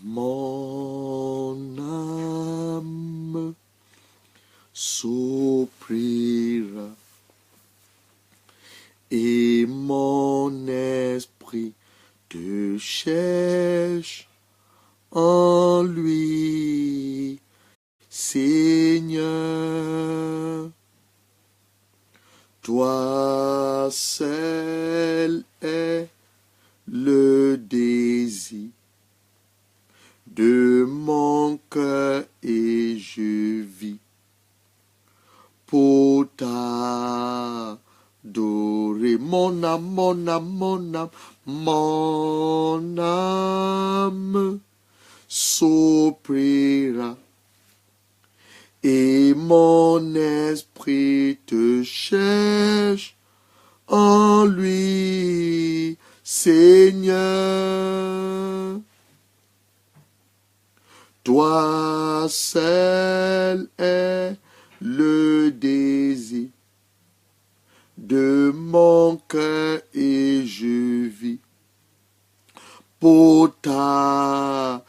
Mon âme souffrira et mon esprit te cherche en lui, Seigneur. Toi seul est le désir de mon cœur et je vis pour t'adorer. Mon âme, mon âme, mon âme, mon âme souffrira et mon esprit te cherche en lui, Seigneur. Toi seul est le désir de mon cœur et je vis pour t'adorer.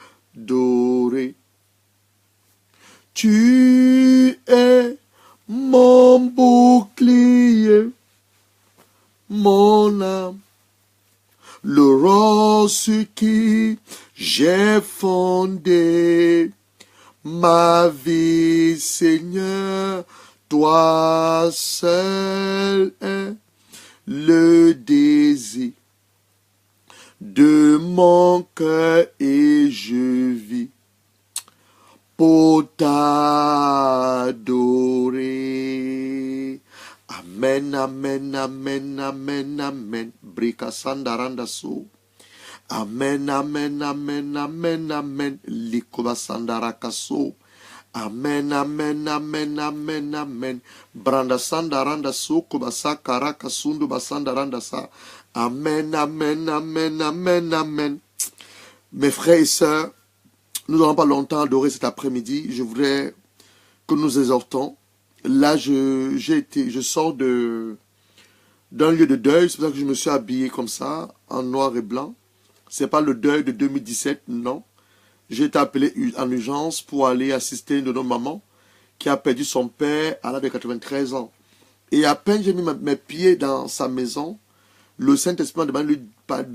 Tu es mon bouclier, mon âme, le roc sur qui j'ai fondé ma vie, Seigneur. Toi seul est le désir de mon cœur et je vis pour t'adorer. Amen, amen, amen, amen, amen. Brika sandaranda so. Amen, amen, amen, amen, amen. Likoba sandaraka so. Amen, amen, amen, amen, amen. Branda sandaranda so kubasa karaka sundu basandaranda sa. Amen, amen, amen, amen, amen. Mes frères et sœurs, nous n'aurons pas longtemps adoré cet après-midi. Je voudrais que nous exhortons. Là, je sors d'un lieu de deuil. C'est pour ça que je me suis habillé comme ça, en noir et blanc. C'est pas le deuil de 2017, non. J'ai été appelé en urgence pour aller assister une de nos mamans qui a perdu son père à l'âge de 93 ans. Et à peine j'ai mis mes pieds dans sa maison, le Saint-Esprit m'a demandé de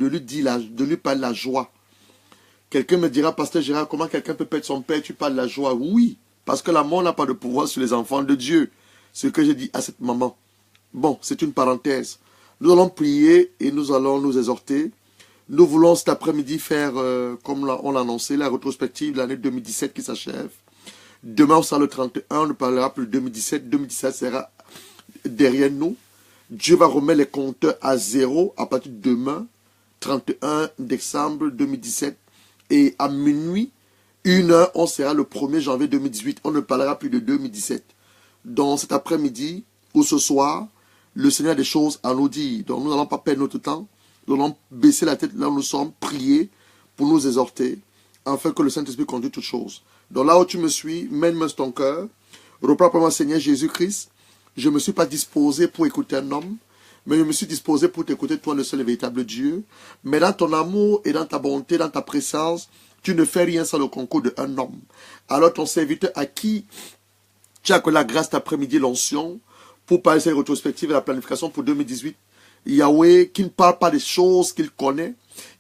lui parler de la joie. Quelqu'un me dira, Pasteur Gérard, comment quelqu'un peut perdre son père, tu parles de la joie? Oui, parce que la mort n'a pas de pouvoir sur les enfants de Dieu. Ce que j'ai dit à cette maman. Bon, c'est une parenthèse. Nous allons prier et nous allons nous exhorter. Nous voulons cet après-midi faire, comme on l'a annoncé, la rétrospective de l'année 2017 qui s'achève. Demain, on sera le 31, on ne parlera plus de 2017. 2017 sera derrière nous. Dieu va remettre les compteurs à zéro à partir de demain, 31 décembre 2017. Et à minuit, 1h, on sera le 1er janvier 2018. On ne parlera plus de 2017. Donc cet après-midi ou ce soir, le Seigneur a des choses à nous dire. Donc nous n'allons pas perdre notre temps. Nous allons baisser la tête là où nous sommes, prier pour nous exhorter, afin que le Saint-Esprit conduise toutes choses. Donc là où tu me suis, mène-moi sur ton cœur. Reprends pour moi, Seigneur Jésus-Christ. Je ne me suis pas disposé pour écouter un homme, mais je me suis disposé pour t'écouter, toi le seul et véritable Dieu. Mais dans ton amour et dans ta bonté, dans ta présence, tu ne fais rien sans le concours d'un homme. Alors ton serviteur à qui tu as que la grâce cet après-midi, l'onction, pour parler de cette rétrospective et la planification pour 2018, Yahweh, qui ne parle pas des choses qu'il connaît,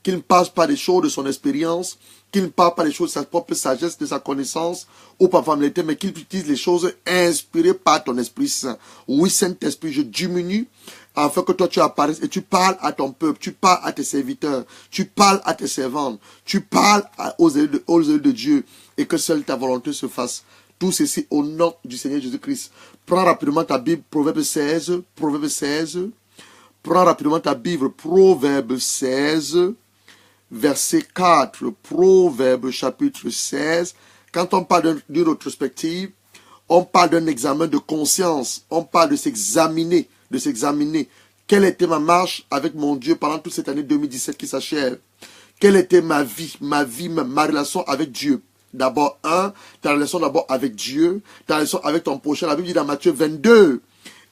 qui ne parle pas des choses de son expérience, qui ne parle pas des choses de sa propre sagesse, de sa connaissance, ou par familiarité, mais qu'il utilise les choses inspirées par ton Esprit Saint. Oui, Saint-Esprit, je diminue, afin que toi tu apparaisses et tu parles à ton peuple, tu parles à tes serviteurs, tu parles à tes servantes, tu parles aux élus de Dieu, et que seule ta volonté se fasse. Tout ceci au nom du Seigneur Jésus-Christ. Prends rapidement ta Bible, Proverbe 16, Proverbe 16. Prends rapidement ta Bible, Proverbe 16, verset 4. Proverbe chapitre 16. Quand on parle d'une rétrospective, on parle d'un examen de conscience. On parle de s'examiner, de s'examiner. Quelle était ma marche avec mon Dieu pendant toute cette année 2017 qui s'achève? Quelle était ma vie, ma relation avec Dieu? D'abord, ta relation d'abord avec Dieu, ta relation avec ton prochain. La Bible dit dans Matthieu 22,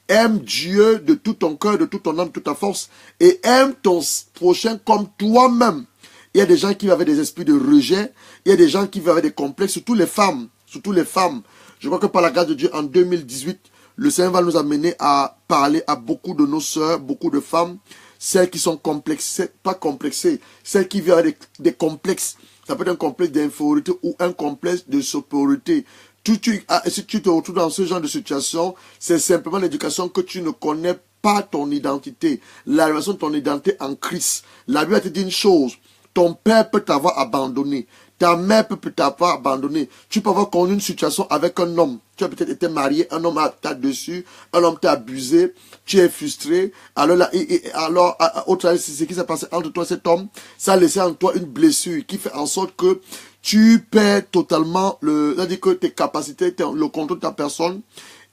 aime Dieu de tout ton cœur, de toute ton âme, de toute ta force, et aime ton prochain comme toi-même. Il y a des gens qui avaient des esprits de rejet. Il y a des gens qui avaient des complexes, surtout les femmes. Surtout les femmes. Je crois que par la grâce de Dieu, en 2018, le Seigneur va nous amener à parler à beaucoup de nos sœurs, beaucoup de femmes, celles qui sont complexées, pas complexées, celles qui vivent avec des complexes. Ça peut être un complexe d'infériorité ou un complexe de supériorité. Si tu te retrouves dans ce genre de situation, c'est simplement l'éducation que tu ne connais pas ton identité. La révélation de ton identité en Christ. La Bible te dit une chose. Ton père peut t'avoir abandonné. Ta mère peut t'avoir abandonné. Tu peux avoir connu une situation avec un homme. Tu as peut-être été marié, un homme t'a dessus, un homme t'a abusé, tu es frustré. Alors, au travers de ce qui s'est passé entre toi et cet homme, ça a laissé en toi une blessure qui fait en sorte que tu perds totalement tes capacités, le contrôle de ta personne,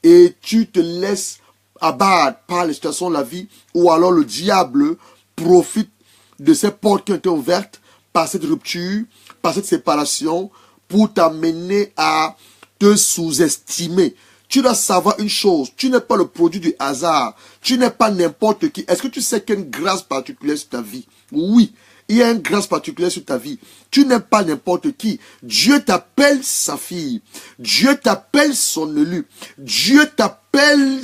et tu te laisses abattre par les situations de la vie, ou alors le diable profite de ces portes qui ont été ouvertes par cette rupture, par cette séparation, pour t'amener à te sous-estimer. Tu dois savoir une chose, tu n'es pas le produit du hasard, tu n'es pas n'importe qui. Est-ce que tu sais qu'il y a une grâce particulière sur ta vie? Oui, il y a une grâce particulière sur ta vie. Tu n'es pas n'importe qui. Dieu t'appelle sa fille. Dieu t'appelle son élu. Dieu t'appelle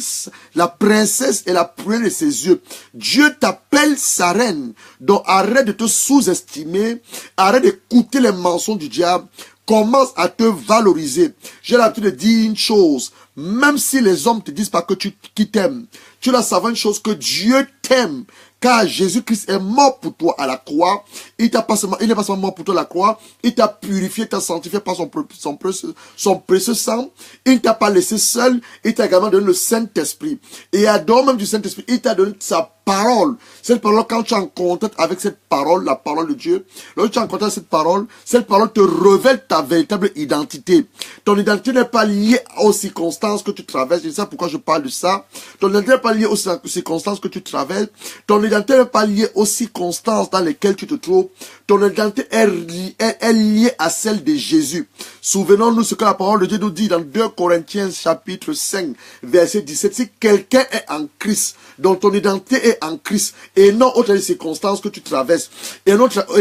la princesse et la prunelle de ses yeux. Dieu t'appelle sa reine. Donc arrête de te sous-estimer. Arrête d'écouter les mensonges du diable. Commence à te valoriser. J'ai l'habitude de dire une chose. Même si les hommes te disent pas que qui t'aiment, tu dois savoir une chose, que Dieu t'aime. Car Jésus-Christ est mort pour toi à la croix. Il n'est pas seulement mort pour toi à la croix. Il t'a purifié, t'a sanctifié par son précieux sang. Il ne t'a pas laissé seul. Il t'a également donné le Saint-Esprit. Et à dehors même du Saint-Esprit, il t'a donné sa parole. Cette parole, quand tu es en contact avec cette parole, la parole de Dieu, lorsque tu es en contact avec cette parole te révèle ta véritable identité. Ton identité n'est pas liée aux circonstances que tu traverses. C'est ça pourquoi je parle de ça. Ton identité n'est pas liée aux circonstances que tu traverses. Ton identité n'est pas liée aux circonstances dans lesquelles tu te trouves. Ton identité est liée à celle de Jésus. Souvenons-nous ce que la parole de Dieu nous dit dans 2 Corinthiens chapitre 5, verset 17. Si quelqu'un est en Christ, dont ton identité est en Christ, et non au travers des circonstances que tu traverses, et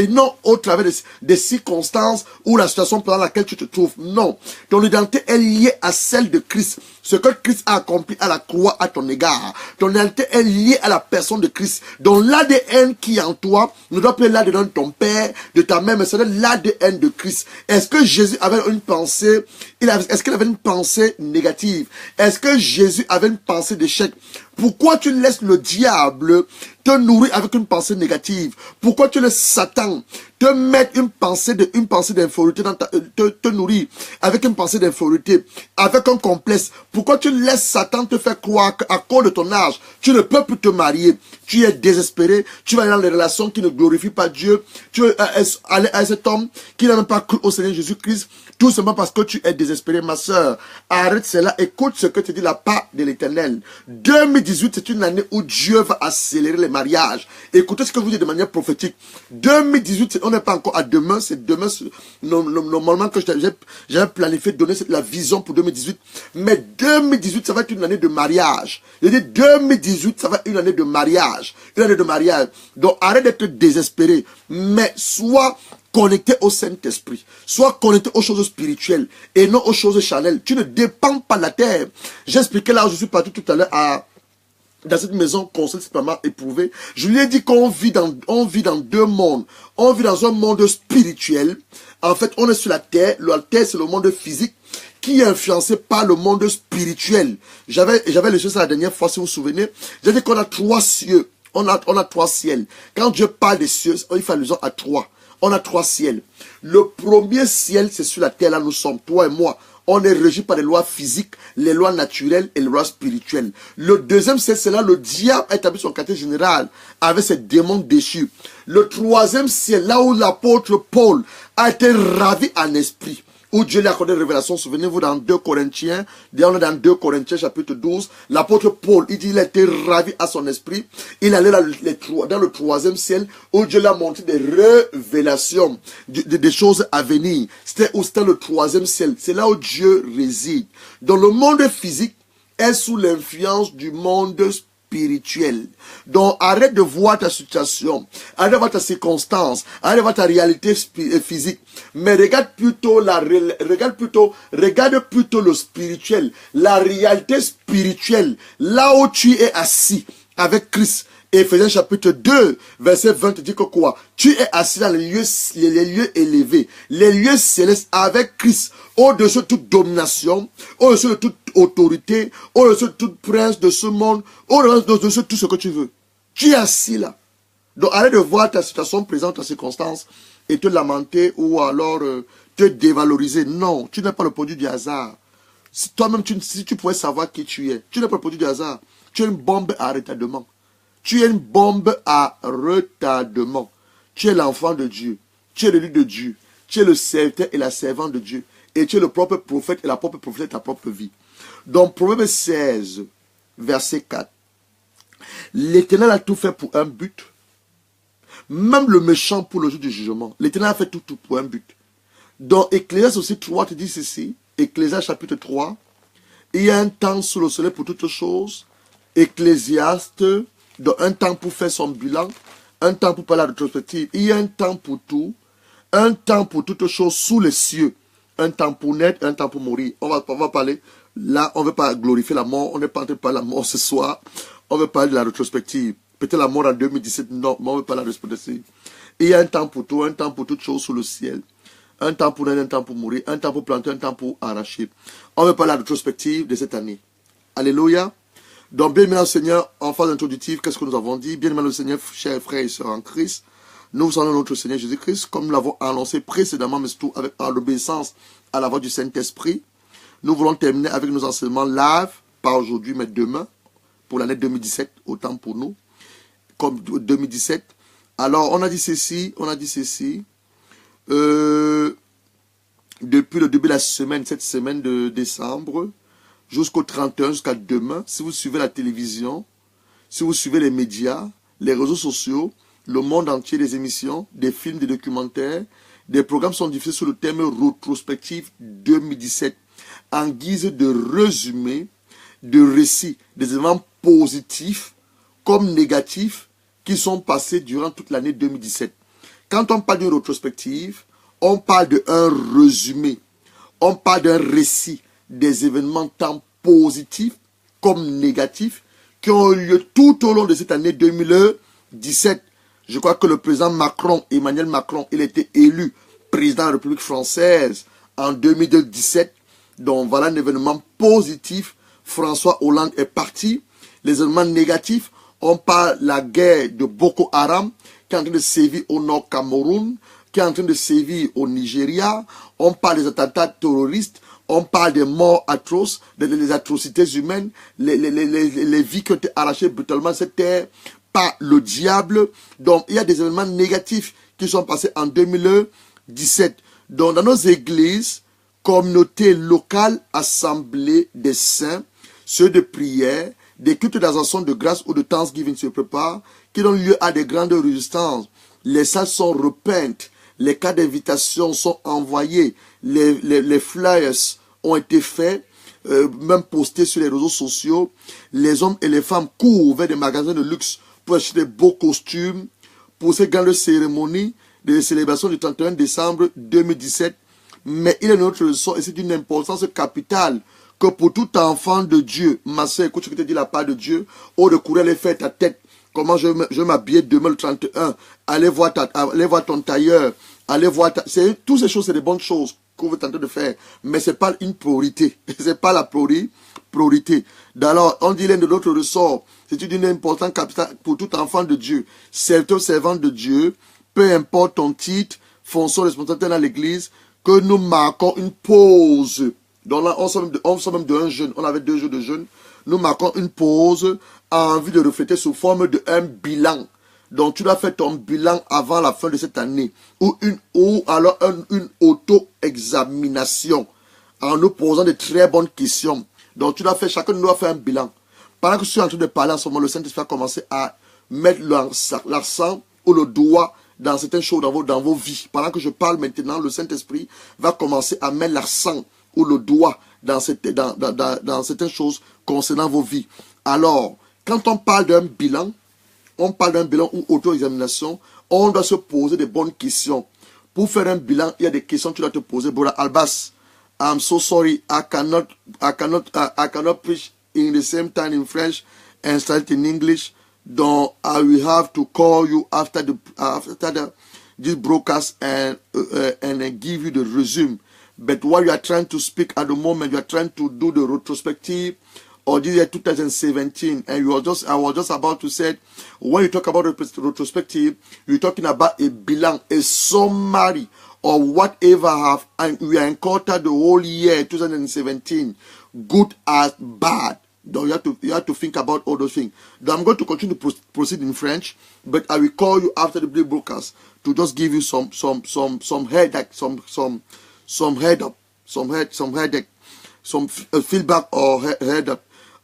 non au travers des circonstances ou la situation dans laquelle tu te trouves. Non. Ton identité est liée à celle de Christ. Ce que Christ a accompli à la croix à ton égard. Ton identité est liée à la personne de Christ. Donc l'ADN qui est en toi ne doit pas être l'ADN de ton père, de ta mère, mais c'est l'ADN de Christ. Est-ce que Jésus avait une pensée, est-ce qu'il avait une pensée négative? Est-ce que Jésus avait une pensée d'échec? Pourquoi tu laisses le diable te nourrir avec une pensée négative? Pourquoi tu laisses Satan te mettre une pensée d'infériorité te nourrir avec une pensée d'infériorité, avec un complexe? Pourquoi tu laisses Satan te faire croire qu'à cause de ton âge, tu ne peux plus te marier? Tu es désespéré, tu vas aller dans les relations qui ne glorifient pas Dieu, tu veux aller à cet homme qui n'a même pas cru au Seigneur Jésus-Christ, tout simplement parce que tu es désespéré, ma soeur. Arrête cela, écoute ce que te dit la part de l'Éternel. 2018, c'est une année où Dieu va accélérer les mariages. Écoutez ce que je vous dis de manière prophétique. 2018, on n'est pas encore à demain, c'est demain, normalement que j'avais planifié de donner la vision pour 2018. Mais 2018, ça va être une année de mariage. Je dis 2018, ça va être une année de mariage. Une année de mariage. Donc arrête d'être désespéré, mais sois connecté au Saint-Esprit. Sois connecté aux choses spirituelles et non aux choses charnelles. Tu ne dépends pas de la terre. J'ai expliqué là où je suis parti tout à l'heure dans cette maison constamment éprouvée. Je lui ai dit qu'on vit dans deux mondes. On vit dans un monde spirituel. En fait, on est sur la terre. La terre, c'est le monde physique qui est influencé par le monde spirituel. J'avais laissé ça la dernière fois, si vous vous souvenez. J'ai dit qu'on a 3 cieux. On a 3 ciels. Quand Dieu parle des cieux, il fait allusion à 3. On a 3 ciels. Le premier ciel, c'est sur la terre, là nous sommes, toi et moi. On est régi par les lois physiques, les lois naturelles et les lois spirituelles. Le deuxième ciel, c'est là le diable a établi son quartier général avec ses démons déchus. Le troisième ciel, là où l'apôtre Paul a été ravi en esprit, où Dieu lui a accordé une révélation. Souvenez-vous dans 2 Corinthiens, on est dans 2 Corinthiens chapitre 12, l'apôtre Paul, il dit il a été ravi à son esprit. Il allait dans le troisième ciel, où Dieu lui a montré des révélations, des choses à venir. C'était le troisième ciel. C'est là où Dieu réside. Dans le monde physique, est sous l'influence du monde spirituel. spirituel. Donc arrête de voir ta situation, arrête de voir ta circonstance, arrête de voir ta réalité physique, mais regarde plutôt le spirituel, la réalité spirituelle, là où tu es assis avec Christ. Éphésiens chapitre 2, verset 20 dit que quoi? Tu es assis dans les lieux élevés, les lieux célestes avec Christ, au-dessus de toute domination, au-dessus de toute autorité, au-dessus de toute prince de ce monde, au-dessus de tout ce que tu veux. Tu es assis là. Donc arrête de voir ta situation présente, ta circonstance, et te lamenter ou alors te dévaloriser. Non, tu n'es pas le produit du hasard. Si toi-même, si tu pouvais savoir qui tu es, tu n'es pas le produit du hasard. Tu es une bombe à retardement. Tu es une bombe à retardement. Tu es l'enfant de Dieu. Tu es l'élu de Dieu. Tu es le serviteur et la servante de Dieu. Et tu es le propre prophète et la propre prophète de ta propre vie. Donc, Proverbe 16, verset 4. L'Éternel a tout fait pour un but. Même le méchant pour le jour du jugement. L'Éternel a fait tout pour un but. Dans Ecclésiaste aussi 3, te dit ceci. Ecclésiaste chapitre 3. Il y a un temps sous le soleil pour toutes choses. Ecclésiaste, donc un temps pour faire son bilan, un temps pour parler à la rétrospective. Il y a un temps pour tout, un temps pour toutes choses sous les cieux. Un temps pour naître, un temps pour mourir. On va parler, là, on ne veut pas glorifier la mort, on n'est pas en train de parler de la mort ce soir. On veut parler de la rétrospective. Peut-être la mort en 2017, non, mais on veut parler de la rétrospective. Il y a un temps pour tout, un temps pour toutes choses sous le ciel. Un temps pour naître, un temps pour mourir, un temps pour planter, un temps pour arracher. On veut parler de la rétrospective de cette année. Alléluia. Donc, bien aimé le Seigneur, en phase introductive, qu'est-ce que nous avons dit? Bien aimé le Seigneur, chers frères et sœurs en Christ, nous allons notre Seigneur Jésus-Christ, comme nous l'avons annoncé précédemment, mais surtout avec l'obéissance à la voix du Saint-Esprit. Nous voulons terminer avec nos enseignements live, pas aujourd'hui, mais demain, pour l'année 2017, autant pour nous, comme 2017. Alors, on a dit ceci, depuis le début de la semaine, cette semaine de décembre, jusqu'au 31, jusqu'à demain, si vous suivez la télévision, si vous suivez les médias, les réseaux sociaux, le monde entier, des émissions, des films, des documentaires, des programmes sont diffusés sous le thème rétrospective 2017, en guise de résumé, de récit, des événements positifs comme négatifs qui sont passés durant toute l'année 2017. Quand on parle d'une rétrospective, on parle d'un résumé, on parle d'un récit des événements tant positifs comme négatifs qui ont eu lieu tout au long de cette année 2017. Je crois que le président Macron, Emmanuel Macron, il a été élu président de la République française en 2017. Donc voilà un événement positif. François Hollande est parti. Les événements négatifs, on parle de la guerre de Boko Haram qui est en train de sévir au nord Cameroun, qui est en train de sévir au Nigeria. On parle des attentats terroristes. On parle des morts atroces, des atrocités humaines, les vies qui ont été arrachées brutalement cette terre par le diable. Donc, il y a des événements négatifs qui sont passés en 2017. Donc, dans nos églises, communautés locales, assemblées des saints, ceux de prière, des cultes d'adoration de grâce ou de Thanksgiving se préparent, qui donnent lieu à des grandes résistances. Les salles sont repeintes. Les cartes d'invitation sont envoyées, les flyers ont été faits, même postés sur les réseaux sociaux. Les hommes et les femmes courent vers des magasins de luxe pour acheter des beaux costumes pour ces grandes cérémonies de célébration du 31 décembre 2017. Mais il est notre leçon et c'est d'une importance capitale que pour tout enfant de Dieu, ma soeur, écoute ce que te dit la part de Dieu, au de courir aller faire ta tête. Comment je vais m'habiller demain le 31. Allez voir ton tailleur. Allez voir toutes ces choses, c'est des bonnes choses que vous tentez de faire. Mais ce n'est pas une priorité. Ce n'est pas la priorité. Alors, on dit l'un de l'autre ressort. C'est une importance capitale pour tout enfant de Dieu. Serviteur, servant de Dieu, peu importe ton titre, fonction responsabilité dans l'église, que nous marquons une pause. Donc là, on sort même de un jeûne. On avait 2 jours de jeûne. Nous marquons une pause en vue de refléter sous forme d'un bilan. Donc tu dois faire ton bilan avant la fin de cette année. Ou alors une auto-examination. En nous posant de très bonnes questions. Donc chacun de nous doit faire un bilan. Pendant que je suis en train de parler en ce moment, le Saint-Esprit va commencer à mettre l'accent ou le doigt dans certaines choses dans vos vies. Pendant que je parle maintenant, le Saint-Esprit va commencer à mettre l'accent ou le doigt dans certaines choses concernant vos vies. Alors, Quand on parle d'un bilan, on parle d'un bilan ou auto-examination, on doit se poser des bonnes questions. Pour faire un bilan, il y a des questions que tu dois te poser. Brother Albas, I'm so sorry, I cannot preach in the same time in French and start in English. I will have to call you after this broadcast and give you the resume. But while you are trying to speak at the moment, you are trying to do the retrospective or this year 2017, and I was just about to say, when you talk about retrospective, you're talking about a bilan, a summary of whatever we are encountered the whole year 2017, good as bad. You have to think about all those things. I'm going to continue to proceed in French, but I will call you after the broadcast to just give you some headache, some headache, some feedback or head up.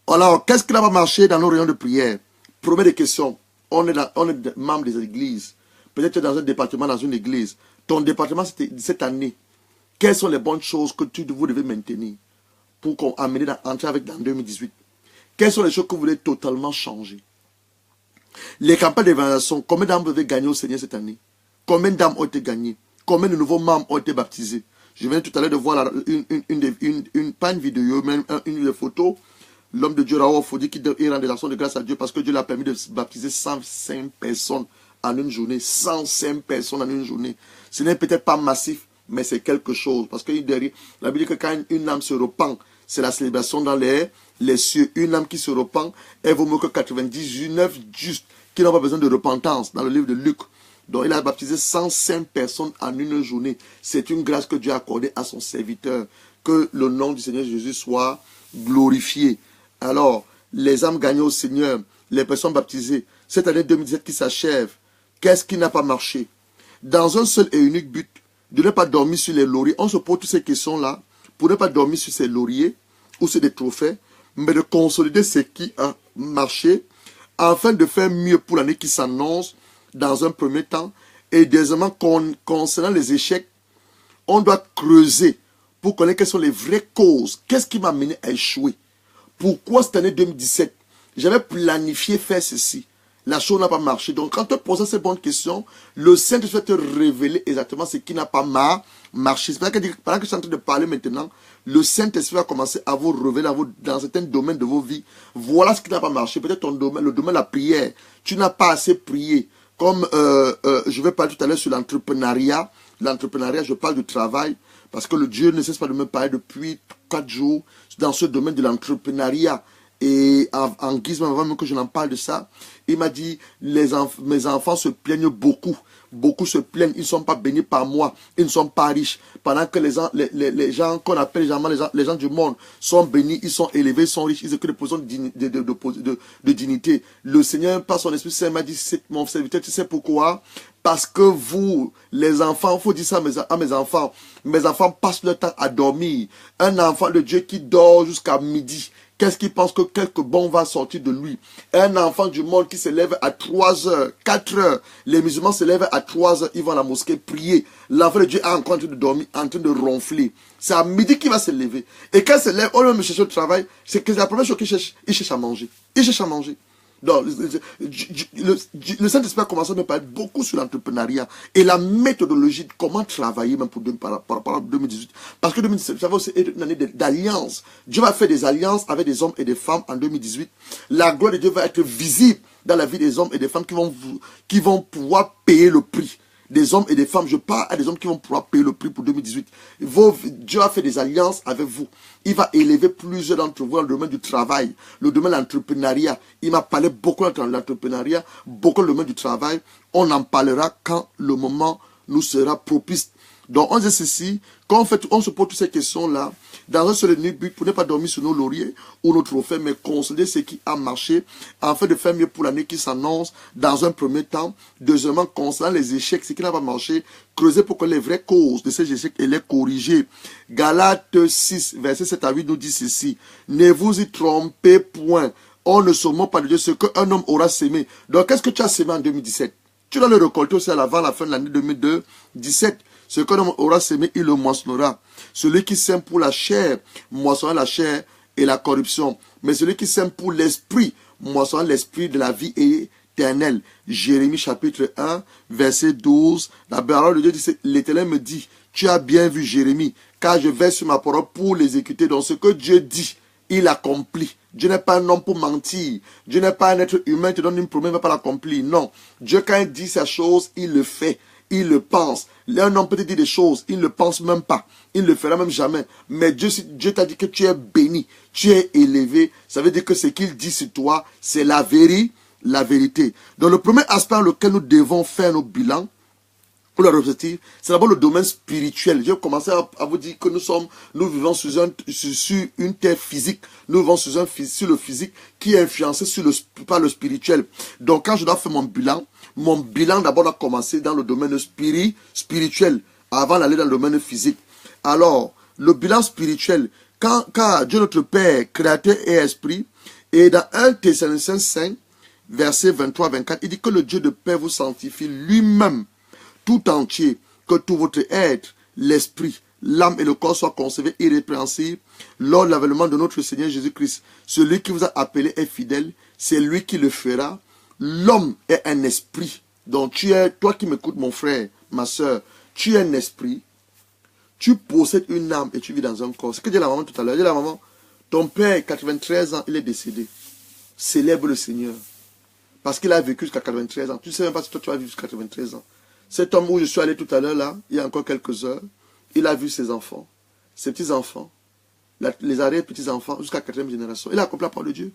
Alors, qu'est-ce qui n'a pas marché dans nos réunions de prière? Première question. On est membre des églises. Peut-être dans un département, dans une église. Ton département, c'était cette année. Quelles sont les bonnes choses que vous devez maintenir pour qu'on amène entrer avec dans 2018? Quelles sont les choses que vous voulez totalement changer? Les campagnes d'évangélisation, combien d'âmes vous avez gagné au Seigneur cette année? Combien d'âmes ont été gagnées? Combien de nouveaux membres ont été baptisés? Je viens tout à l'heure de voir pas une vidéo, mais une photo. L'homme de Dieu, Raoul Fodi, qui rend des actions de grâce à Dieu parce que Dieu l'a permis de baptiser 105 personnes en une journée. 105 personnes en une journée. Ce n'est peut-être pas massif, mais c'est quelque chose. Parce que derrière, la Bible dit que quand une âme se repent, c'est la célébration dans les cieux. Une âme qui se repent, elle vaut mieux que 99 justes qui n'ont pas besoin de repentance dans le livre de Luc. Donc il a baptisé 105 personnes en une journée. C'est une grâce que Dieu a accordée à son serviteur. Que le nom du Seigneur Jésus soit glorifié. Alors, les âmes gagnées au Seigneur, les personnes baptisées, cette année 2017 qui s'achève, qu'est-ce qui n'a pas marché? Dans un seul et unique but, de ne pas dormir sur les lauriers. On se pose toutes ces questions-là pour ne pas dormir sur ces lauriers ou sur des trophées, mais de consolider ce qui a marché afin de faire mieux pour l'année qui s'annonce dans un premier temps. Et deuxièmement, concernant les échecs, on doit creuser pour connaître quelles sont les vraies causes. Qu'est-ce qui m'a mené à échouer? Pourquoi cette année 2017, j'avais planifié faire ceci? La chose n'a pas marché. Donc, quand tu poses ces bonnes questions, le Saint-Esprit va te révéler exactement ce qui n'a pas marché. C'est pour ça que pendant que je suis en train de parler maintenant, le Saint-Esprit va commencer à vous révéler dans certains domaines de vos vies. Voilà ce qui n'a pas marché. Peut-être ton domaine, le domaine de la prière. Tu n'as pas assez prié. Comme je vais parler tout à l'heure sur l'entrepreneuriat. L'entrepreneuriat, je parle du travail. Parce que le Dieu ne cesse pas de me parler depuis 4 jours dans ce domaine de l'entrepreneuriat. Et en guise, avant même que je n'en parle de ça, il m'a dit, mes enfants se plaignent beaucoup. Beaucoup se plaignent, ils ne sont pas bénis par moi, ils ne sont pas riches. Pendant que les gens qu'on appelle les gens du monde sont bénis, ils sont élevés, ils sont riches, ils ont que des positions de dignité. Le Seigneur, par son Esprit Saint, m'a dit, mon serviteur, tu sais pourquoi? Parce que vous, les enfants, il faut dire ça à mes enfants passent leur temps à dormir. Un enfant de Dieu qui dort jusqu'à midi, qu'est-ce qu'il pense que quelque bon va sortir de lui? Un enfant du monde qui se lève à 3 heures, 4 heures. Les musulmans se lèvent à 3 heures, ils vont à la mosquée prier. L'enfant de Dieu est en train de dormir, en train de ronfler. C'est à midi qu'il va se lever. Et quand il se lève, au lieu de chercher au travail, c'est que la première chose qu'il cherche, il cherche à manger. Il cherche à manger. Donc, le Saint-Esprit a commencé à me parler beaucoup sur l'entrepreneuriat et la méthodologie de comment travailler même par rapport à 2018. Parce que 2017, ça va aussi être une année d'alliance. Dieu va faire des alliances avec des hommes et des femmes en 2018. La gloire de Dieu va être visible dans la vie des hommes et des femmes qui vont pouvoir payer le prix. Des hommes et des femmes, je parle à des hommes qui vont pouvoir payer le prix pour 2018. Dieu a fait des alliances avec vous. Il va élever plusieurs d'entre vous dans le domaine du travail, le domaine de l'entrepreneuriat. Il m'a parlé beaucoup de l'entrepreneuriat, beaucoup le domaine du travail. On en parlera quand le moment nous sera propice. Donc on dit ceci, quand on se pose toutes ces questions-là, dans un seul but, pour ne pas dormir sur nos lauriers ou nos trophées, mais consolider ce qui a marché, afin de faire mieux pour l'année qui s'annonce, dans un premier temps. Deuxièmement, concernant les échecs, ce qui n'a pas marché, creuser pour que les vraies causes de ces échecs et les corriger. Galates 6, verset 7 à 8 nous dit ceci, ne vous y trompez point, on ne se moque pas de Dieu, ce qu'un homme aura sémé. Donc qu'est-ce que tu as sémé en 2017? Tu dois le récolter aussi avant la fin de l'année 2017. Ce qu'un homme aura sémé, il le moissonnera. Celui qui sème pour la chair, moissonnera la chair et la corruption. Mais celui qui sème pour l'esprit, moissonnant l'esprit de la vie éternelle. Jérémie chapitre 1, verset 12. La parole de Dieu dit, l'Éternel me dit, tu as bien vu Jérémie, car je vais sur ma parole pour l'exécuter. Donc ce que Dieu dit, il accomplit. Dieu n'est pas un homme pour mentir. Dieu n'est pas un être humain qui te donne une promesse, il ne va pas l'accomplir. Non. Dieu, quand il dit sa chose, il le fait. Il le pense. Un homme peut te dire des choses, il ne le pense même pas. Il ne le fera même jamais. Mais Dieu t'a dit que tu es béni, tu es élevé. Ça veut dire que ce qu'il dit sur toi, c'est la vérité. Donc le premier aspect dans lequel nous devons faire nos bilans, pour leur objectif, c'est d'abord le domaine spirituel. Je vais commencer à vous dire que nous vivons sur une terre physique. Nous vivons sur le physique qui est influencé par le spirituel. Donc quand je dois faire mon bilan d'abord doit commencer dans le domaine spirituel avant d'aller dans le domaine physique. Alors, le bilan spirituel, car Dieu notre Père, créateur et esprit, et dans 1 Thessaloniciens 5, verset 23-24, il dit que le Dieu de paix vous sanctifie lui-même tout entier, que tout votre être, l'esprit, l'âme et le corps soient conservés irrépréhensibles lors de l'avènement de notre Seigneur Jésus-Christ. Celui qui vous a appelé est fidèle, c'est lui qui le fera. L'homme est un esprit. Donc toi qui m'écoutes mon frère, ma soeur, tu es un esprit, tu possèdes une âme et tu vis dans un corps. Ce que dit la maman tout à l'heure, dit la maman, ton père, 93 ans, il est décédé. Célèbre le Seigneur. Parce qu'il a vécu jusqu'à 93 ans. Tu ne sais même pas si toi tu vas vivre jusqu'à 93 ans. Cet homme où je suis allé tout à l'heure, là, il y a encore quelques heures, il a vu ses enfants, ses petits-enfants, les arrière-petits-enfants, jusqu'à la 4e génération. Il a accompli la parole de Dieu.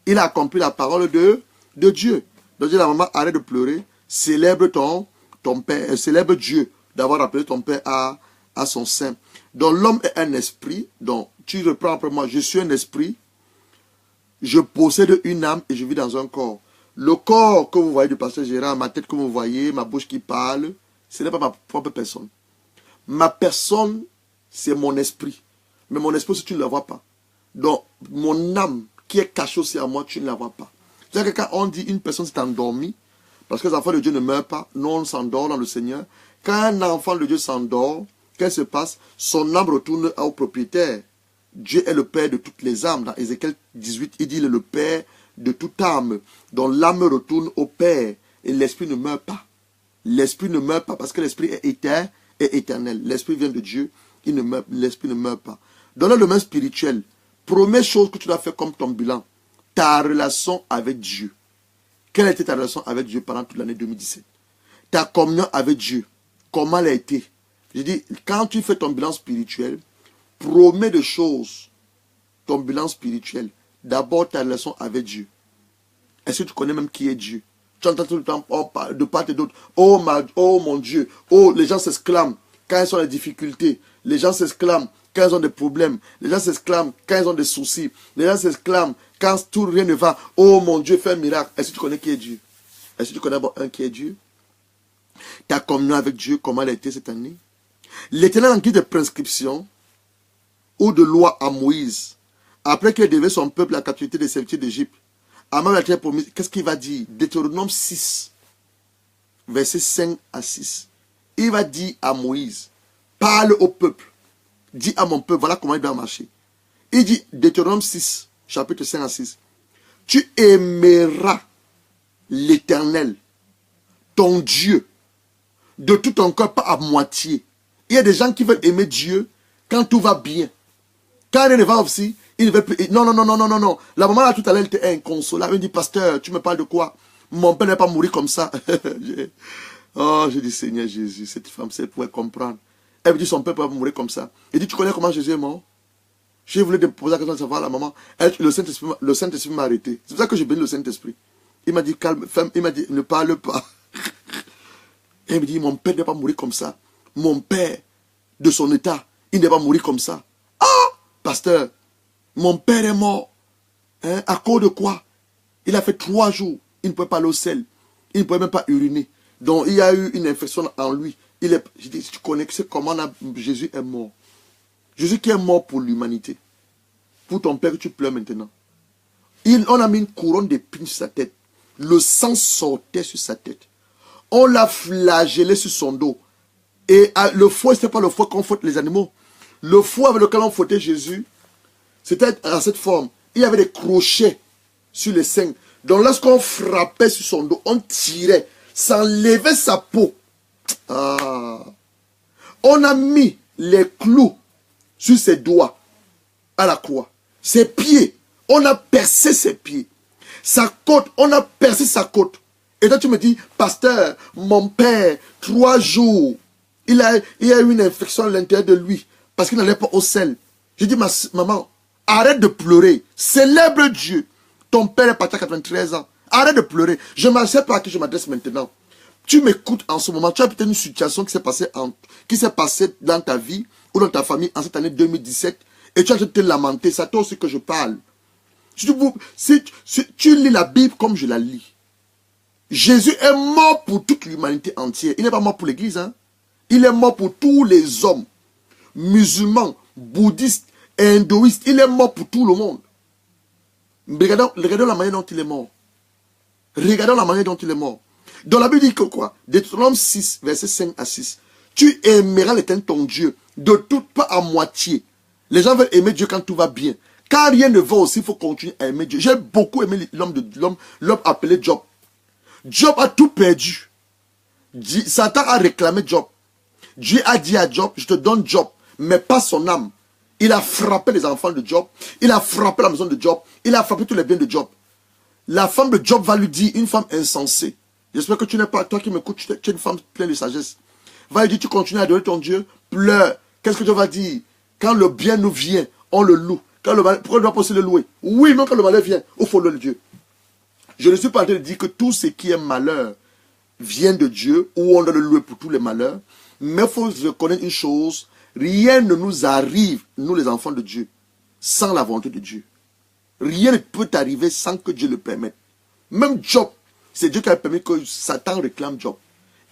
Il a accompli la parole de Dieu. Donc, dit la maman, arrête de pleurer, célèbre ton père, célèbre Dieu d'avoir appelé ton père à son sein. Donc, l'homme est un esprit. Donc, tu reprends après moi, je suis un esprit, je possède une âme et je vis dans un corps. Le corps que vous voyez du pasteur Gérard, ma tête que vous voyez, ma bouche qui parle, ce n'est pas ma propre personne. Ma personne, c'est mon esprit. Mais mon esprit, si tu ne le vois pas. Donc, mon âme qui est cachée aussi à moi, tu ne la vois pas. C'est-à-dire que quand on dit une personne s'est endormie, parce que les enfants de Dieu ne meurent pas, non, on s'endort dans le Seigneur. Quand un enfant de Dieu s'endort, qu'est-ce qui se passe? Son âme retourne au propriétaire. Dieu est le Père de toutes les âmes. Dans Ézéchiel 18, il dit le Père de toute âme, dont l'âme retourne au Père, et l'esprit ne meurt pas. L'esprit ne meurt pas parce que l'esprit est éternel. L'esprit vient de Dieu, l'esprit ne meurt pas. Dans le domaine spirituel, première chose que tu dois faire comme ton bilan, ta relation avec Dieu. Quelle était ta relation avec Dieu pendant toute l'année 2017? Ta communion avec Dieu, comment elle a été? Je dis, quand tu fais ton bilan spirituel, promets de choses, ton bilan spirituel. D'abord, ta relation avec Dieu. Est-ce que tu connais même qui est Dieu? Tu entends tout le temps de part et d'autre. Oh mon Dieu. Oh, les gens s'exclament quand ils ont des difficultés. Les gens s'exclament quand ils ont des problèmes. Les gens s'exclament quand ils ont des soucis. Les gens s'exclament quand tout rien ne va. Oh mon Dieu, fais un miracle. Est-ce que tu connais qui est Dieu? Est-ce que tu connais un qui est Dieu? Ta communion avec Dieu, comment elle a été cette année? L'Éternel en guide de prescription ou de loi à Moïse, après qu'il ait délivré son peuple à la captivité des serviteurs d'Égypte, qu'est-ce qu'il va dire? Deutéronome 6, versets 5 à 6. Il va dire à Moïse, parle au peuple, dis à mon peuple, voilà comment il doit marcher. Il dit, Deutéronome 6, chapitre 5 à 6, tu aimeras l'Éternel, ton Dieu, de tout ton cœur, pas à moitié. Il y a des gens qui veulent aimer Dieu quand tout va bien. Quand rien ne va aussi, il ne veut plus. Non. La maman là tout à l'heure, elle était inconsolable. Elle me dit, pasteur, tu me parles de quoi? Mon père n'est pas mourir comme ça. Oh, j'ai dit, Seigneur Jésus, cette femme, si elle pouvait comprendre. Elle me dit, son père peut pas mourir comme ça. Il dit, tu connais comment Jésus est mort? J'ai voulu te poser la question de savoir à la maman. Le Saint-Esprit m'a arrêté. C'est pour ça que j'ai béni le Saint-Esprit. Il m'a dit, calme, femme, il m'a dit, ne parle pas. Elle me dit, mon père n'est pas mourir comme ça. Mon père, de son état, il n'est pas mourir comme ça. Pasteur, mon père est mort. À cause de quoi? Il a fait 3 jours. Il ne pouvait pas aller au sel. Il ne pouvait même pas uriner. Donc, il y a eu une infection en lui. Je dis, tu connais comment Jésus est mort. Jésus qui est mort pour l'humanité. Pour ton père que tu pleures maintenant. On a mis une couronne d'épines sur sa tête. Le sang sortait sur sa tête. On l'a flagellé sur son dos. Et le fouet, ce n'est pas le fouet qu'on fouette les animaux. Le fouet avec lequel on fouettait Jésus, c'était à cette forme. Il y avait des crochets sur les seins. Donc lorsqu'on frappait sur son dos, on tirait, ça enlevait sa peau. Ah. On a mis les clous sur ses doigts à la croix. Ses pieds, on a percé ses pieds. Sa côte, on a percé sa côte. Et toi tu me dis, pasteur, mon père, 3 jours, il a eu une infection à l'intérieur de lui parce qu'il n'allait pas au sel. Je dis, maman, arrête de pleurer. Célèbre Dieu. Ton père est parti à 93 ans. Arrête de pleurer. Je ne sais pas à qui je m'adresse maintenant. Tu m'écoutes en ce moment. Tu as peut-être une situation qui s'est passée dans ta vie ou dans ta famille en cette année 2017. Et tu as te lamenter. C'est à toi aussi que je parle. Si tu lis la Bible comme je la lis. Jésus est mort pour toute l'humanité entière. Il n'est pas mort pour l'église. Hein? Il est mort pour tous les hommes. Musulmans, bouddhistes, hindouistes. Il est mort pour tout le monde. Regardons la manière dont il est mort. Regardons la manière dont il est mort. Dans la Bible dit que quoi? Deutéronome 6, verset 5 à 6. Tu aimeras l'Éternel ton Dieu de toute pas à moitié. Les gens veulent aimer Dieu quand tout va bien. Quand rien ne va aussi, il faut continuer à aimer Dieu. J'ai beaucoup aimé l'homme appelé Job. Job a tout perdu. Satan a réclamé Job. Dieu a dit à Job, je te donne Job, mais pas son âme. Il a frappé les enfants de Job. Il a frappé la maison de Job. Il a frappé tous les biens de Job. La femme de Job va lui dire, une femme insensée. J'espère que tu n'es pas, toi qui m'écoutes, tu es une femme pleine de sagesse. Va lui dire, tu continues à adorer ton Dieu, pleure. Qu'est-ce que Dieu va dire? Quand le bien nous vient, on le loue. Pourquoi on doit pas aussi le louer? Oui, mais quand le malheur vient, il faut louer Dieu. Je ne suis pas en train de dire que tout ce qui est malheur vient de Dieu, ou on doit le louer pour tous les malheurs. Mais il faut reconnaître une chose, rien ne nous arrive, nous les enfants de Dieu, sans la volonté de Dieu. Rien ne peut arriver sans que Dieu le permette. Même Job, c'est Dieu qui a permis que Satan réclame Job.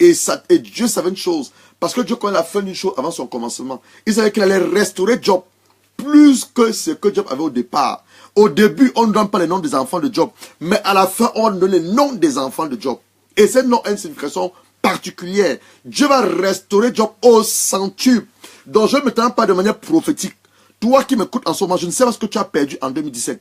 Et Dieu savait une chose, parce que Dieu, quand il a fait une chose avant son commencement, il savait qu'il allait restaurer Job plus que ce que Job avait au départ. Au début, on ne donne pas les noms des enfants de Job, mais à la fin, on donne les noms des enfants de Job. Et ce nom a une signification particulière. Dieu va restaurer Job au centuple. Donc je ne me pas de manière prophétique. Toi qui m'écoutes en ce moment, je ne sais pas ce que tu as perdu en 2017.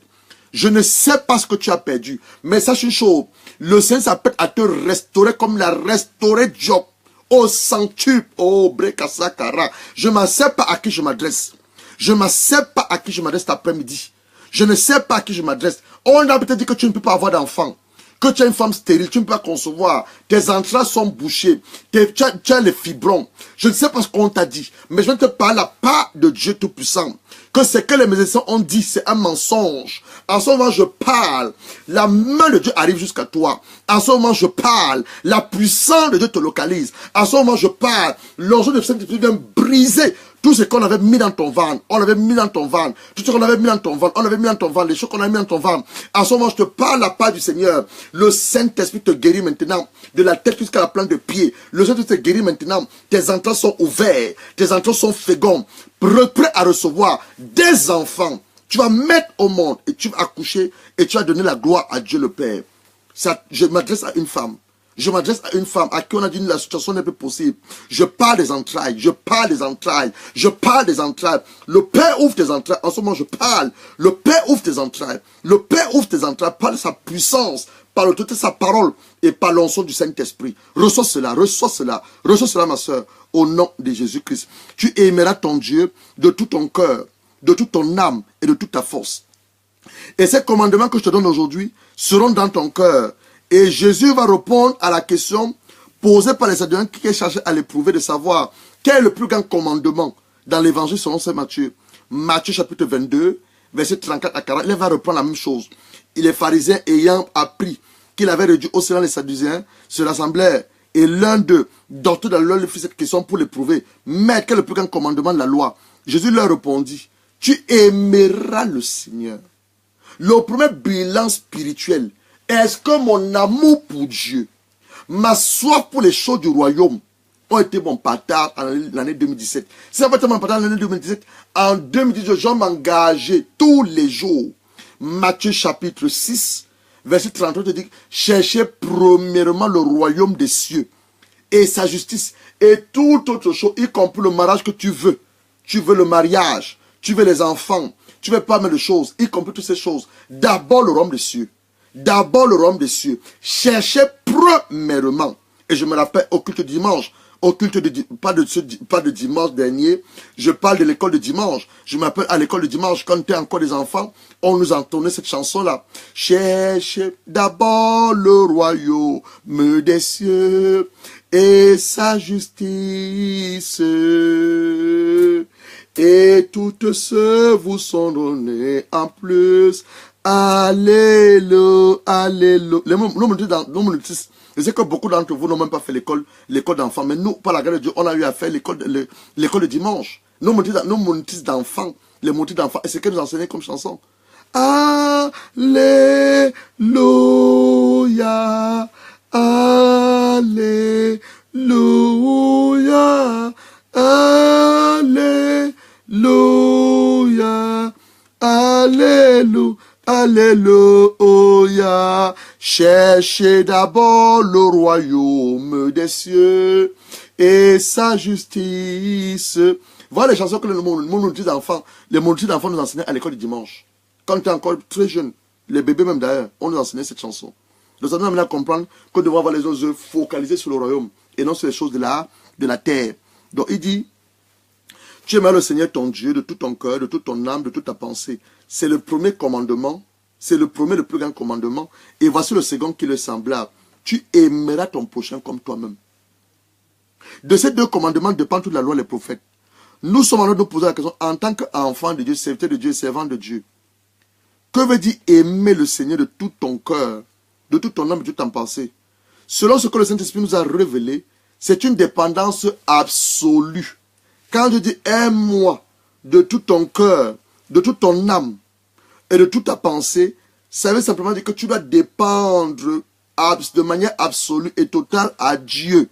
Je ne sais pas ce que tu as perdu. Mais sache une chose, le Seigneur s'appelle à te restaurer comme il a restauré Job au centuple. Oh, Brekasakara. Je ne sais pas à qui je m'adresse. Je ne sais pas à qui je m'adresse cet après-midi. Je ne sais pas à qui je m'adresse. On a peut-être dit que tu ne peux pas avoir d'enfant. Que tu es une femme stérile, tu ne peux pas concevoir. Tes entrailles sont bouchées. Tu as les fibrons. Je ne sais pas ce qu'on t'a dit. Mais je ne te parle la part de Dieu Tout-Puissant. Que ce que les médecins ont dit, c'est un mensonge. En ce moment, je parle. La main de Dieu arrive jusqu'à toi. En ce moment, je parle. La puissance de Dieu te localise. En ce moment, je parle. L'enjeu de Saint-Esprit vient briser tout ce qu'on avait mis dans ton ventre. On avait mis dans ton ventre. Tout ce qu'on avait mis dans ton ventre. On avait mis dans ton ventre. Les choses qu'on a mis dans ton ventre. En ce moment, je te parle la part du Seigneur. Le Saint-Esprit te guérit maintenant. De la tête jusqu'à la plante de pied. Le Saint-Esprit te guérit maintenant. Tes entrailles sont ouvertes. Tes entrailles sont fécondes. Prêt à recevoir des enfants. Tu vas mettre au monde et tu vas accoucher et tu vas donner la gloire à Dieu le Père. Ça, je m'adresse à une femme. Je m'adresse à une femme à qui on a dit la situation n'est plus possible. Je parle des entrailles. Je parle des entrailles. Je parle des entrailles. Le Père ouvre tes entrailles. En ce moment, je parle. Le Père ouvre tes entrailles. Le Père ouvre tes entrailles par sa puissance, par l'autorité de sa parole et par l'onction du Saint-Esprit. Reçois cela, reçois cela. Reçois cela, ma soeur, au nom de Jésus-Christ. Tu aimeras ton Dieu de tout ton cœur, de toute ton âme et de toute ta force. Et ces commandements que je te donne aujourd'hui seront dans ton cœur. Et Jésus va répondre à la question posée par les Sadducéens qui cherchaient à l'éprouver de savoir quel est le plus grand commandement dans l'évangile selon saint Matthieu. Matthieu chapitre 22, verset 34 à 40, il va reprendre la même chose. Et les pharisiens ayant appris qu'il avait réduit au silence les Sadducéens, se rassemblèrent. Et l'un d'eux, docteur de la loi, lui fit cette question pour l'éprouver. Mais quel est le plus grand commandement de la loi? Jésus leur répondit, tu aimeras le Seigneur. Le premier bilan spirituel, est-ce que mon amour pour Dieu, ma soif pour les choses du royaume ont été mon partage en l'année 2017? Si ça n'a pas été mon partage en l'année 2017, en 2018, je m'engageais tous les jours. Matthieu chapitre 6, verset 33 te dit, cherchez premièrement le royaume des cieux et sa justice et toute autre chose, y compris le mariage que tu veux. Tu veux le mariage, tu veux les enfants, tu veux pas mal de choses, y compris toutes ces choses. D'abord le royaume des cieux. d'abord le royaume des cieux. Cherchez premièrement. Et je me rappelle au culte dimanche, au culte de, pas de dimanche dernier, je parle de l'école de dimanche. Je m'appelle à l'école de dimanche, quand tu es encore des enfants, on nous entendait cette chanson-là. Cherchez d'abord le royaume des cieux et sa justice. Et toutes ceux vous sont donnés en plus. Alléluia, alléluia. Les mots notices. Je sais que beaucoup d'entre vous n'ont même pas fait l'école d'enfants. Mais nous, par la grâce de Dieu, on a eu à faire l'école de dimanche. Nos motifs d'enfants, les motifs d'enfants. Et c'est ce que nous enseignons comme chanson. Alléluia, alléluia, alléluia, alléluia. Alléluia, cherchez d'abord le royaume des cieux et sa justice. Voilà les chansons que les motifs d'enfants nous enseignaient à l'école du dimanche. Quand tu es encore très jeune, les bébés même d'ailleurs, on nous enseignait cette chanson. Nous allons maintenant comprendre que nous devons avoir les yeux focalisés sur le royaume et non sur les choses de la terre. Donc il dit, tu aimeras le Seigneur ton Dieu de tout ton cœur, de toute ton âme, de toute ta pensée. C'est le premier commandement. C'est le premier, le plus grand commandement. Et voici le second qui est le semblable. Tu aimeras ton prochain comme toi-même. De ces deux commandements dépend toute la loi et les prophètes. Nous sommes en train de nous poser la question en tant qu'enfant de Dieu, serviteur de Dieu, servant de Dieu. Que veut dire aimer le Seigneur de tout ton cœur, de toute ton âme, de toute ta pensée? Selon ce que le Saint-Esprit nous a révélé, c'est une dépendance absolue. Quand Dieu dit aime-moi de tout ton cœur, de toute ton âme et de toute ta pensée, ça veut simplement dire que tu dois dépendre de manière absolue et totale à Dieu.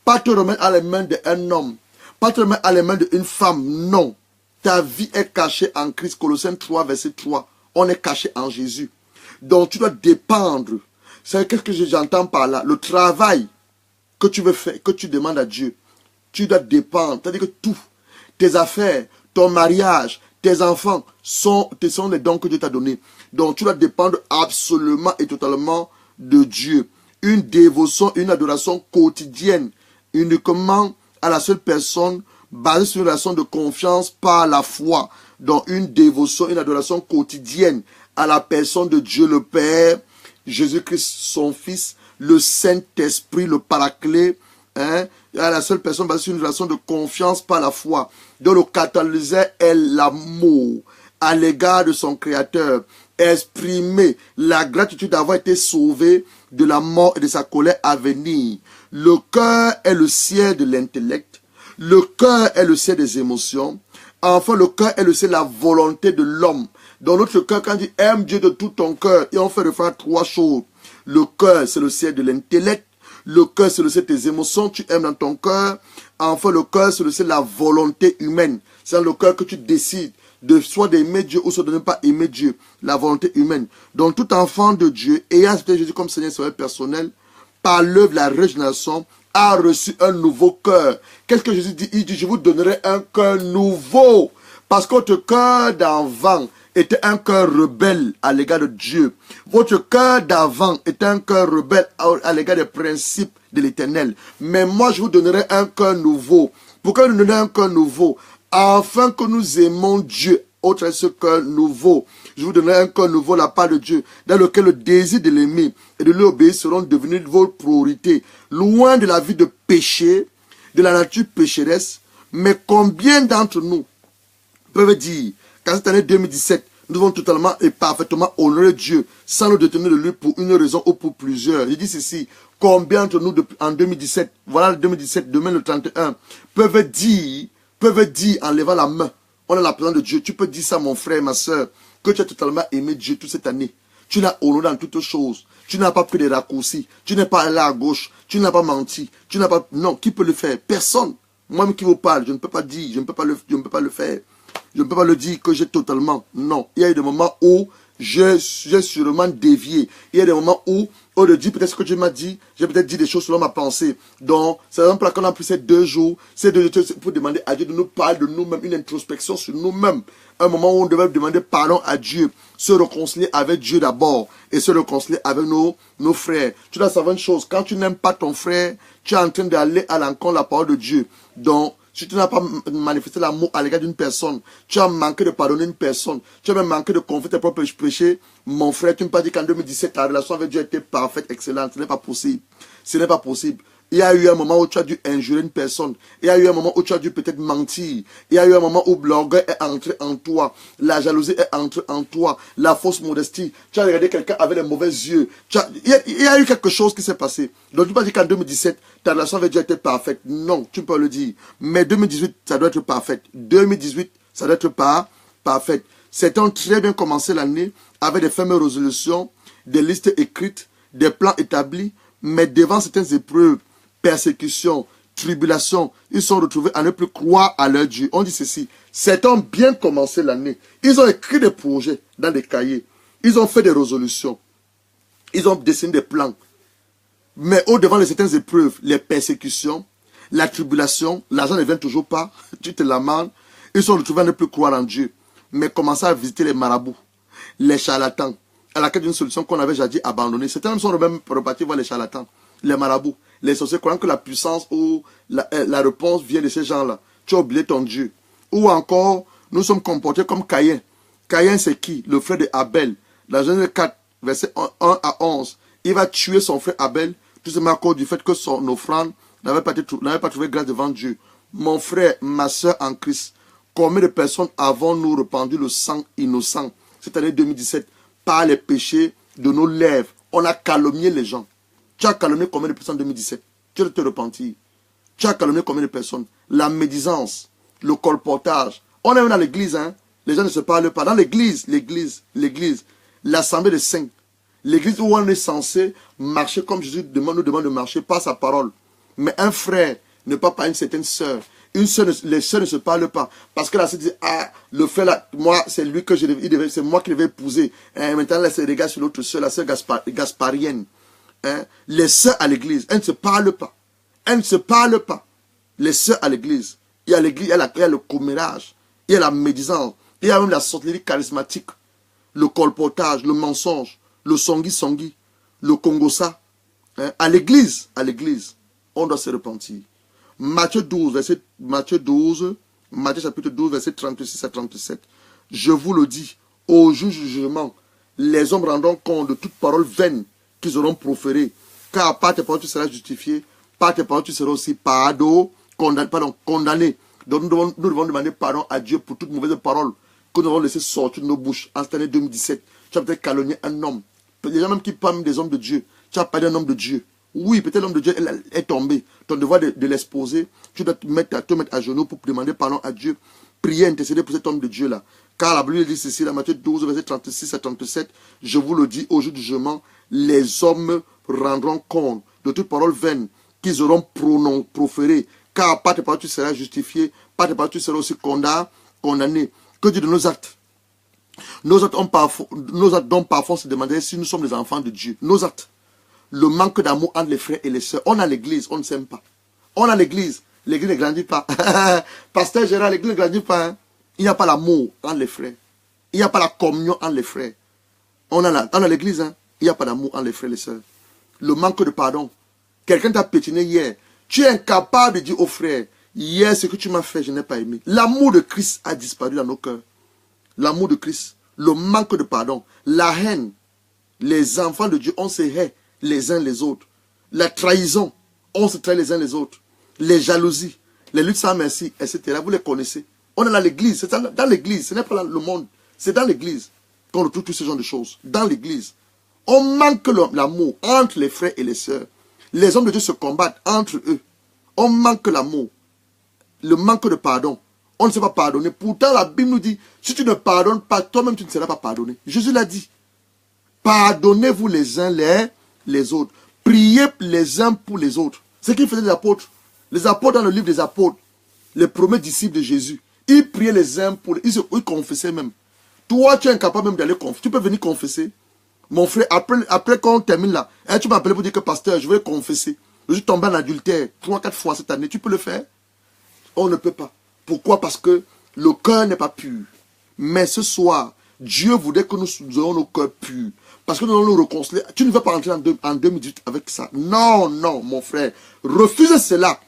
Pas te remettre à les mains d'un homme, pas te remettre à les mains d'une femme, non. Ta vie est cachée en Christ, Colossiens 3, verset 3. On est caché en Jésus. Donc tu dois dépendre. C'est qu'est-ce que j'entends par là? Le travail que tu veux faire, que tu demandes à Dieu, tu dois dépendre. C'est-à-dire que tout, tes affaires, ton mariage, tes enfants sont les dons que Dieu t'a donnés. Donc tu dois dépendre absolument et totalement de Dieu. Une dévotion, une adoration quotidienne, uniquement à la seule personne, basée sur une relation de confiance par la foi. Donc une dévotion, une adoration quotidienne à la personne de Dieu le Père, Jésus-Christ son Fils, le Saint-Esprit, le Paraclet, à la seule personne basée sur une relation de confiance par la foi. Donc le catalyseur est l'amour à l'égard de son Créateur. Exprimer la gratitude d'avoir été sauvé de la mort et de sa colère à venir. Le cœur est le ciel de l'intellect. Le cœur est le ciel des émotions. Enfin, le cœur est le ciel de la volonté de l'homme. Dans notre cœur, quand tu aimes Dieu de tout ton cœur, et on fait référence à trois choses. Le cœur, c'est le ciel de l'intellect. Le cœur, c'est le ciel des émotions, tu aimes dans ton cœur. Enfin, le cœur, c'est le ciel de la volonté humaine. C'est dans le cœur que tu décides de soit d'aimer Dieu ou soit de ne pas aimer Dieu. La volonté humaine. Donc, tout enfant de Dieu, ayant accepté Jésus comme Seigneur et Sauveur personnel, par l'œuvre de la régénération, a reçu un nouveau cœur. Qu'est-ce que Jésus dit? Il dit, je vous donnerai un cœur nouveau. Parce que votre cœur d'avant était un cœur rebelle à l'égard de Dieu. Votre cœur d'avant était un cœur rebelle à l'égard des principes de l'Éternel. Mais moi, je vous donnerai un cœur nouveau. Pourquoi nous donner un cœur nouveau? Afin que nous aimons Dieu. Autre est ce cœur nouveau. Je vous donnerai un cœur nouveau de la part de Dieu, dans lequel le désir de l'aimer et de lui obéir seront devenus vos priorités. Loin de la vie de péché, de la nature pécheresse. Mais combien d'entre nous peuvent dire qu'en cette année 2017, nous devons totalement et parfaitement honorer Dieu sans nous détenir de lui pour une raison ou pour plusieurs. Je dis ceci, combien d'entre nous en 2017, voilà le 2017, demain le 31, peuvent dire en levant la main, on a la présence de Dieu. Tu peux dire ça, mon frère, ma soeur, que tu as totalement aimé Dieu toute cette année. Tu l'as honoré dans toutes choses. Tu n'as pas pris des raccourcis. Tu n'es pas allé à gauche. Tu n'as pas menti. Tu n'as pas... Non, qui peut le faire? Personne. Moi-même qui vous parle, je ne peux pas dire, je ne peux pas le faire. Je ne peux pas le dire que j'ai totalement. Non. Il y a eu des moments où j'ai sûrement dévié. Il y a des moments où, au lieu de dire peut-être ce que Dieu m'a dit, j'ai peut-être dit des choses selon ma pensée. Donc, c'est par exemple qu'on a pris ces 2 jours, pour demander à Dieu de nous parler de nous-mêmes, une introspection sur nous-mêmes. Un moment où on devait demander pardon à Dieu, se réconcilier avec Dieu d'abord et se réconcilier avec nos frères. Tu dois savoir une chose, quand tu n'aimes pas ton frère, tu es en train d'aller à l'encontre de la parole de Dieu. Donc, si tu n'as pas manifesté l'amour à l'égard d'une personne, tu as manqué de pardonner une personne, tu as même manqué de confesser tes propres péchés, mon frère, tu ne peux pas dire qu'en 2017, ta relation avec Dieu était parfaite, excellente. Ce n'est pas possible. Ce n'est pas possible. Il y a eu un moment où tu as dû injurer une personne. Il y a eu un moment où tu as dû peut-être mentir. Il y a eu un moment où l'orgueil est entré en toi. La jalousie est entrée en toi. La fausse modestie. Tu as regardé quelqu'un avec les mauvais yeux. Il y a eu quelque chose qui s'est passé. Donc tu ne peux pas dire qu'en 2017, ta relation avec Dieu était parfaite. Non, tu peux le dire. Mais 2018, ça doit être parfait. 2018, ça doit être parfait. Certains ont très bien commencé l'année avec des fermes résolutions, des listes écrites, des plans établis. Mais devant certaines épreuves, persécution, tribulation, ils sont retrouvés à ne plus croire à leur Dieu. On dit ceci, certains ont bien commencé l'année. Ils ont écrit des projets dans des cahiers. Ils ont fait des résolutions. Ils ont dessiné des plans. Mais au-devant de certaines épreuves, les persécutions, la tribulation, l'argent ne vient toujours pas, tu te lamentes. Ils sont retrouvés à ne plus croire en Dieu. Mais commencent à visiter les marabouts, les charlatans, à laquelle d'une solution qu'on avait jadis abandonnée. Certains même sont même repartis voir les charlatans, les marabouts, les sorciers, croyant que la puissance ou la réponse vient de ces gens-là. Tu as oublié ton Dieu. Ou encore, nous sommes comportés comme Caïn. Caïn, c'est qui? Le frère de Abel. Dans Genèse 4, verset 1 à 11. Il va tuer son frère Abel, tout simplement à cause du fait que son offrande n'avait pas trouvé grâce devant Dieu. Mon frère, ma soeur en Christ, combien de personnes avons-nous répandu le sang innocent cette année 2017 par les péchés de nos lèvres? On a calomnié les gens. Tu as calomnié combien de personnes en 2017? Tu dois te repentir. Tu as calomnié combien de personnes? La médisance, le colportage. On est même dans l'église, hein? Les gens ne se parlent pas. Dans l'église, l'assemblée des saints. L'église où on est censé marcher comme Jésus nous demande de marcher par sa parole. Mais un frère ne parle pas à une certaine sœur. Les sœurs ne se parlent pas. Parce que la sœur dit, ah, le frère là, moi, c'est lui que c'est moi qui devais épouser. Et maintenant, là, c'est regarde sur l'autre sœur, la sœur gasparienne. Hein? Les sœurs à l'église, elles ne se parlent pas. Elles ne se parlent pas. Les sœurs à l'église. Il y a l'église, il y a le commérage, il y a la médisance, il y a même la sorcellerie charismatique, le colportage, le mensonge, le songui, le congossa. Hein? À l'église, on doit se repentir. Matthieu chapitre 12, verset 36 à 37. Je vous le dis, au jugement, les hommes rendront compte de toute parole vaine qu'ils auront proférée. Car par tes paroles tu seras justifié, par tes paroles tu seras aussi condamné. Donc nous devons demander pardon à Dieu pour toute mauvaise parole que nous avons laissé sortir de nos bouches en cette année 2017. Tu as peut-être calomnié un homme. Les gens même qui parlent des hommes de Dieu. Tu as parlé d'un homme de Dieu. Oui, peut-être l'homme de Dieu est tombé. Ton devoir de l'exposer, tu dois te mettre à genoux pour demander pardon à Dieu. Prier, intercéder pour cet homme de Dieu-là. Car la Bible dit ceci, dans Matthieu 12, verset 36 à 37, je vous le dis, au jour du jugement, les hommes rendront compte de toute parole vaine qu'ils auront proférée. Car par tes paroles tu seras justifié, par tes paroles tu seras aussi condamné. Que Dieu de nos actes? Nos actes dont parfois on se demandait si nous sommes des enfants de Dieu. Nos actes. Le manque d'amour entre les frères et les sœurs. On a l'église, on ne s'aime pas. On a l'église ne grandit pas. Pasteur Gérard, l'église ne grandit pas. Hein? Il n'y a pas l'amour entre les frères. Il n'y a pas la communion entre les frères. On a l'église, hein? Il n'y a pas d'amour entre les frères et les sœurs. Le manque de pardon. Quelqu'un t'a pétiné hier. Tu es incapable de dire au frère, hier ce que tu m'as fait, je n'ai pas aimé. L'amour de Christ a disparu dans nos cœurs. L'amour de Christ. Le manque de pardon. La haine. Les enfants de Dieu, on se hait les uns les autres. La trahison, on se trahit les uns les autres. Les jalousies, les luttes sans merci, etc. Vous les connaissez. On est dans l'église, c'est dans l'église, ce n'est pas dans le monde. C'est dans l'église qu'on retrouve tous ce genre de choses. Dans l'église. On manque l'amour entre les frères et les sœurs. Les hommes de Dieu se combattent entre eux. On manque l'amour. Le manque de pardon. On ne sait pas pardonner. Pourtant, la Bible nous dit, si tu ne pardonnes pas, toi-même tu ne seras pas pardonné. Jésus l'a dit. Pardonnez-vous les uns les autres. Priez les uns pour les autres. C'est ce qu'ils faisaient les apôtres. Les apôtres dans le livre des apôtres, les premiers disciples de Jésus, ils priaient les uns pour les autres. Ils confessaient même. Toi, tu es incapable même d'aller confesser. Tu peux venir confesser. Mon frère, après quand on termine là, hein, tu m'appelles pour dire que pasteur, je vais confesser. Je suis tombé en adultère 3-4 fois cette année. Tu peux le faire? On ne peut pas. Pourquoi? Parce que le cœur n'est pas pur. Mais ce soir, Dieu voudrait que nous ayons nos cœurs purs. Parce que nous allons nous réconcilier. Tu ne vas pas rentrer en 2018 avec ça. Non, non, mon frère. Refuse cela.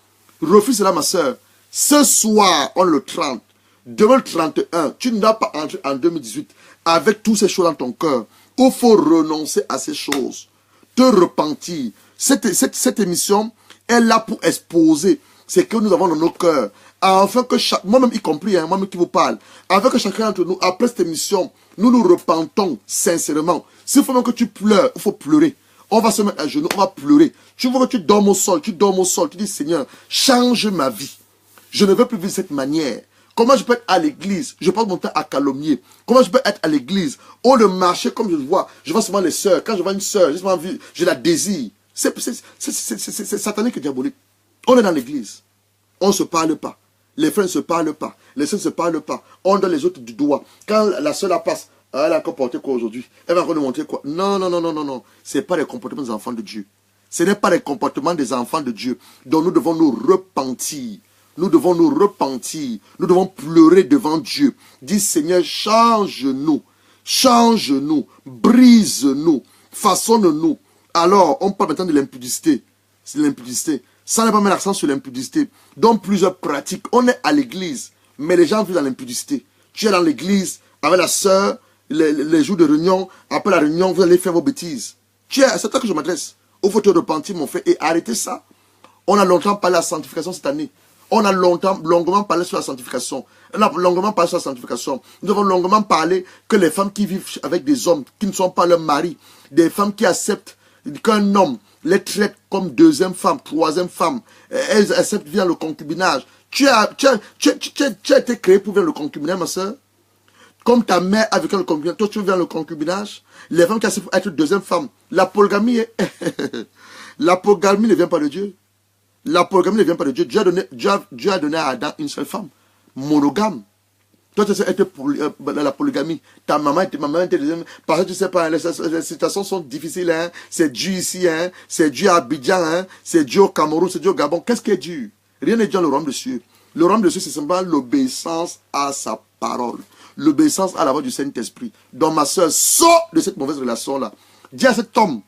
Refuse cela, ma soeur. Ce soir, on est le 30. Demain le 31, tu ne vas pas entrer en 2018 avec toutes ces choses dans ton cœur. Il faut renoncer à ces choses. Te repentir. Cette émission est là pour exposer ce que nous avons dans nos cœurs. Afin que moi-même y compris, moi-même qui vous parle, afin que chacun d'entre nous, après cette émission, nous nous repentons sincèrement. S'il faut même que tu pleures, il faut pleurer. On va se mettre à genoux, on va pleurer. Tu vois que tu dors au sol, tu dis Seigneur, change ma vie. Je ne veux plus vivre de cette manière. Comment je peux être à l'église? Je passe mon temps à calomnier. Comment je peux être à l'église? Au lieu de marcher comme je le vois. Je vois souvent les sœurs. Quand je vois une sœur, je la désire. C'est satanique et diabolique. On est dans l'église. On ne se parle pas. Les frères ne se parlent pas. Les sœurs ne se parlent pas. On donne les autres du doigt. Quand la sœur la passe, elle a encore porté quoi aujourd'hui? Elle va encore nous montrer quoi? Non, non, non, non, non, non. Ce n'est pas les comportements des enfants de Dieu. Ce n'est pas les comportements des enfants de Dieu dont nous devons nous repentir. Nous devons nous repentir. Nous devons pleurer devant Dieu. Dis Seigneur, change-nous. Change-nous. Brise-nous. Façonne-nous. Alors, on parle maintenant de l'impudicité. C'est l'impudicité. Ça n'est pas mettre l'accent sur l'impudicité. Dans plusieurs pratiques, on est à l'église, mais les gens vivent dans l'impudicité. Tu es dans l'église avec la sœur, les jours de réunion, après la réunion, vous allez faire vos bêtises. C'est à toi que je m'adresse. Il faut te repentir, mon frère, et arrêter ça. On a longtemps parlé de la sanctification cette année. On a longuement parlé sur la sanctification. On a longuement parlé sur la sanctification. Nous avons longuement parlé que les femmes qui vivent avec des hommes qui ne sont pas leurs maris, des femmes qui acceptent qu'un homme les traite comme deuxième femme, troisième femme, elles acceptent de vivre le concubinage. Tu as été créé pour vivre le concubinage, ma soeur. Comme ta mère a vécu le concubinage, toi tu veux vivre le concubinage. Les femmes qui acceptent être deuxième femme. La polygamie, la polygamie ne vient pas de Dieu. La polygamie ne vient pas de Dieu. Dieu a donné à Adam une seule femme. Monogame. Toi, tu sais être pour la polygamie. Ta maman était deuxième. Parce que tu sais pas, les situations sont difficiles. Hein. C'est Dieu ici. Hein. C'est Dieu à Abidjan. Hein. C'est Dieu au Cameroun. C'est Dieu au Gabon. Qu'est-ce qui est Dieu? Rien n'est Dieu dans le royaume de Dieu. Le royaume de Dieu, c'est simplement l'obéissance à sa parole. L'obéissance à la voix du Saint-Esprit. Donc, ma soeur, sors de cette mauvaise relation-là. Dis à cet homme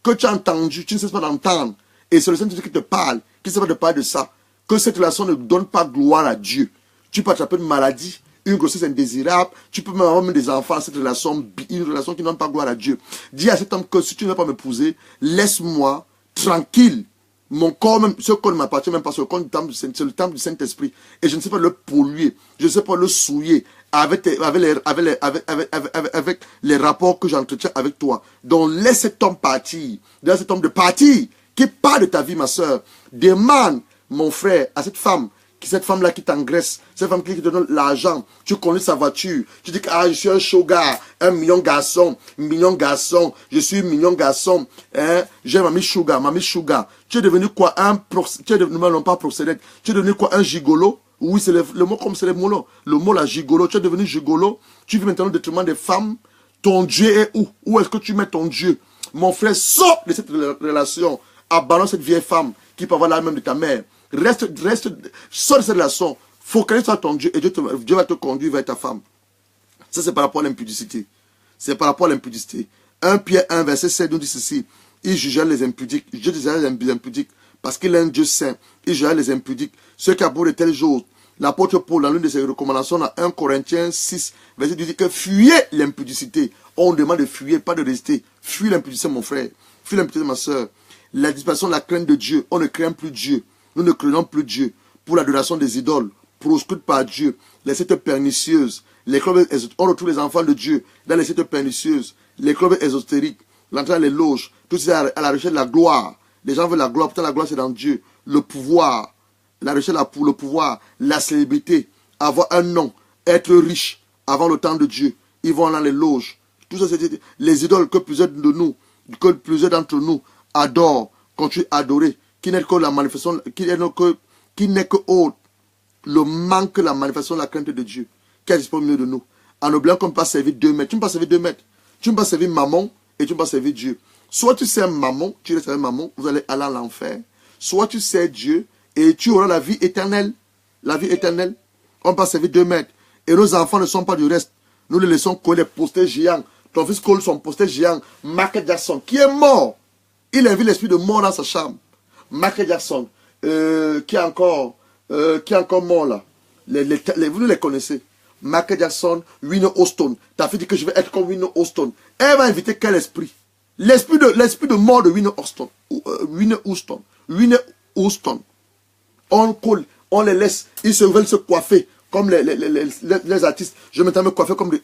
que tu as entendu, tu ne cesses pas d'entendre. Et c'est le Saint-Esprit qui te parle, qui ne sait pas de parler de ça. Que cette relation ne donne pas gloire à Dieu. Tu peux attraper une maladie, une grossesse indésirable. Tu peux même avoir des enfants, cette relation, une relation qui ne donne pas gloire à Dieu. Dis à cet homme que si tu ne veux pas m'épouser, laisse-moi tranquille. Mon corps, même, ce corps ne m'appartient même pas, c'est le temple du Saint-Esprit. Et je ne sais pas le polluer, je ne sais pas le souiller avec les rapports que j'entretiens avec toi. Donc laisse cet homme partir. Laisse cet homme de partir. Qui parle de ta vie, ma soeur. Demande, mon frère, à cette femme-là qui t'engraisse, cette femme qui te donne l'argent, tu connais sa voiture, tu dis que je suis un sugar, un mignon garçon, je suis un mignon garçon, hein? J'ai mamie sugar. Tu es devenu quoi? Tu es devenu, non pas proxénète, tu es devenu quoi? Un gigolo? Oui, c'est le mot comme c'est le mot là. Le mot là, gigolo, tu es devenu gigolo, tu vis maintenant au détriment des femmes. Ton Dieu est où? Où est-ce que tu mets ton Dieu? Mon frère, sors de cette relation. Abandonne cette vieille femme qui peut avoir l'âme même de ta mère. Sors de cette relation. Focalise sur ton Dieu et Dieu va te conduire vers ta femme. Ça, c'est par rapport à l'impudicité. C'est par rapport à l'impudicité. 1 Pierre 1, verset 7 nous dit ceci. Il jugera les impudiques. Dieu jugera les impudiques parce qu'il est un Dieu saint. Il jugera les impudiques. Ceux qui abordent de telles choses. L'apôtre Paul, dans l'une de ses recommandations, dans 1 Corinthiens 6, verset 10, dit que fuyez l'impudicité. On demande de fuir, pas de résister. Fuis l'impudicité, mon frère. Fuis l'impudicité, ma soeur. La disparition de la crainte de Dieu. On ne craint plus Dieu. Nous ne craignons plus Dieu. Pour l'adoration des idoles, proscrites par Dieu, les sectes pernicieuses, les clubs ésotériques. On retrouve les enfants de Dieu dans les sectes pernicieuses, les clubs ésotériques, l'entrée dans les loges, tout ça à la recherche de la gloire. Les gens veulent la gloire, pourtant la gloire c'est dans Dieu. Le pouvoir, la recherche pour le pouvoir, la célébrité, avoir un nom, être riche avant le temps de Dieu. Ils vont dans les loges. Tout ça, c'est les idoles que plusieurs d'entre nous adorent, continuent à adorer, qui n'est que la manifestation, qui n'est que autre, le manque, la manifestation de la crainte de Dieu, qui est disponible au milieu de nous. en oubliant qu'on ne peut pas servir 2 maîtres. Tu ne peux pas servir 2 maîtres. Tu ne peux pas servir maman et tu ne peux pas servir Dieu. Soit tu sers maman, tu restes avec maman, vous allez aller à l'enfer. Soit tu sers Dieu et tu auras la vie éternelle. La vie éternelle. On ne peut pas servir 2 maîtres. Et nos enfants ne sont pas du reste. Nous les laissons coller des posters géants. Ton fils colle son poster géant. Michael Jackson, qui est mort. Il invite l'esprit de mort dans sa chambre. Michael Jackson, qui est encore mort là. Vous les connaissez. Michael Jackson, Whitney Houston. Ta fille dit que je vais être comme Whitney Houston. Elle va inviter quel esprit? L'esprit de mort de Whitney Houston. Whitney Houston. On colle, on les laisse. Ils se veulent se coiffer comme les artistes. Je vais me coiffer comme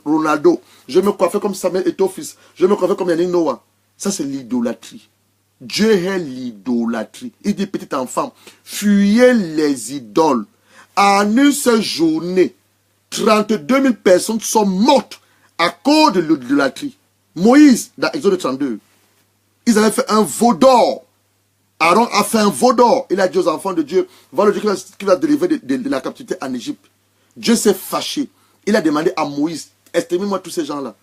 Ronaldo. Je vais me coiffer comme Samuel Eto'o-Fils. Je vais me coiffer comme Yannick Noah. Ça, c'est l'idolâtrie. Dieu est l'idolâtrie. Il dit, petit enfant, fuyez les idoles. En une seule journée, 32 000 personnes sont mortes à cause de l'idolâtrie. Moïse, dans Exode 32, ils avaient fait un veau d'or. Aaron a fait un veau d'or. Il a dit aux enfants de Dieu, voilà le Dieu qui va délivrer de la captivité en Égypte. Dieu s'est fâché. Il a demandé à Moïse, estimez-moi tous ces gens-là.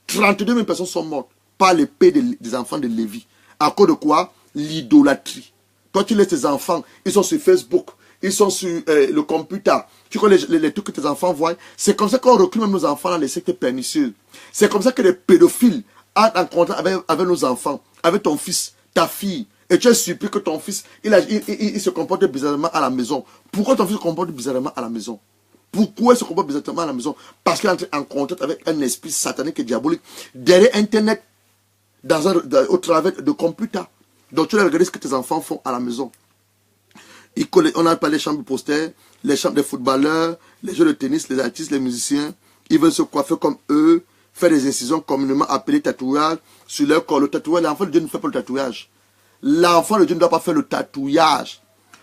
32 000 personnes sont mortes par l'épée des enfants de Lévi. À cause de quoi? L'idolâtrie. Toi, tu laisses tes enfants, ils sont sur Facebook, ils sont sur le computer. Tu connais les trucs que tes enfants voient. C'est comme ça qu'on recrute même nos enfants dans les sectes pernicieuses. C'est comme ça que les pédophiles entrent en contact avec nos enfants, avec ton fils, ta fille. Et tu es surpris que ton fils, il se comporte bizarrement à la maison. Pourquoi ton fils se comporte bizarrement à la maison? Pourquoi il se comporte bizarrement à la maison? Parce qu'il est en contact avec un esprit satanique et diabolique derrière Internet, au travers de computers. Donc tu vas regarder ce que tes enfants font à la maison. On n'a pas les chambres de posters, les chambres des footballeurs, les jeux de tennis, les artistes, les musiciens. Ils veulent se coiffer comme eux, faire des incisions communément appelées tatouages sur leur corps. Le tatouage, l'enfant de Dieu ne fait pas le tatouage. L'enfant de Dieu ne doit pas faire le tatouage.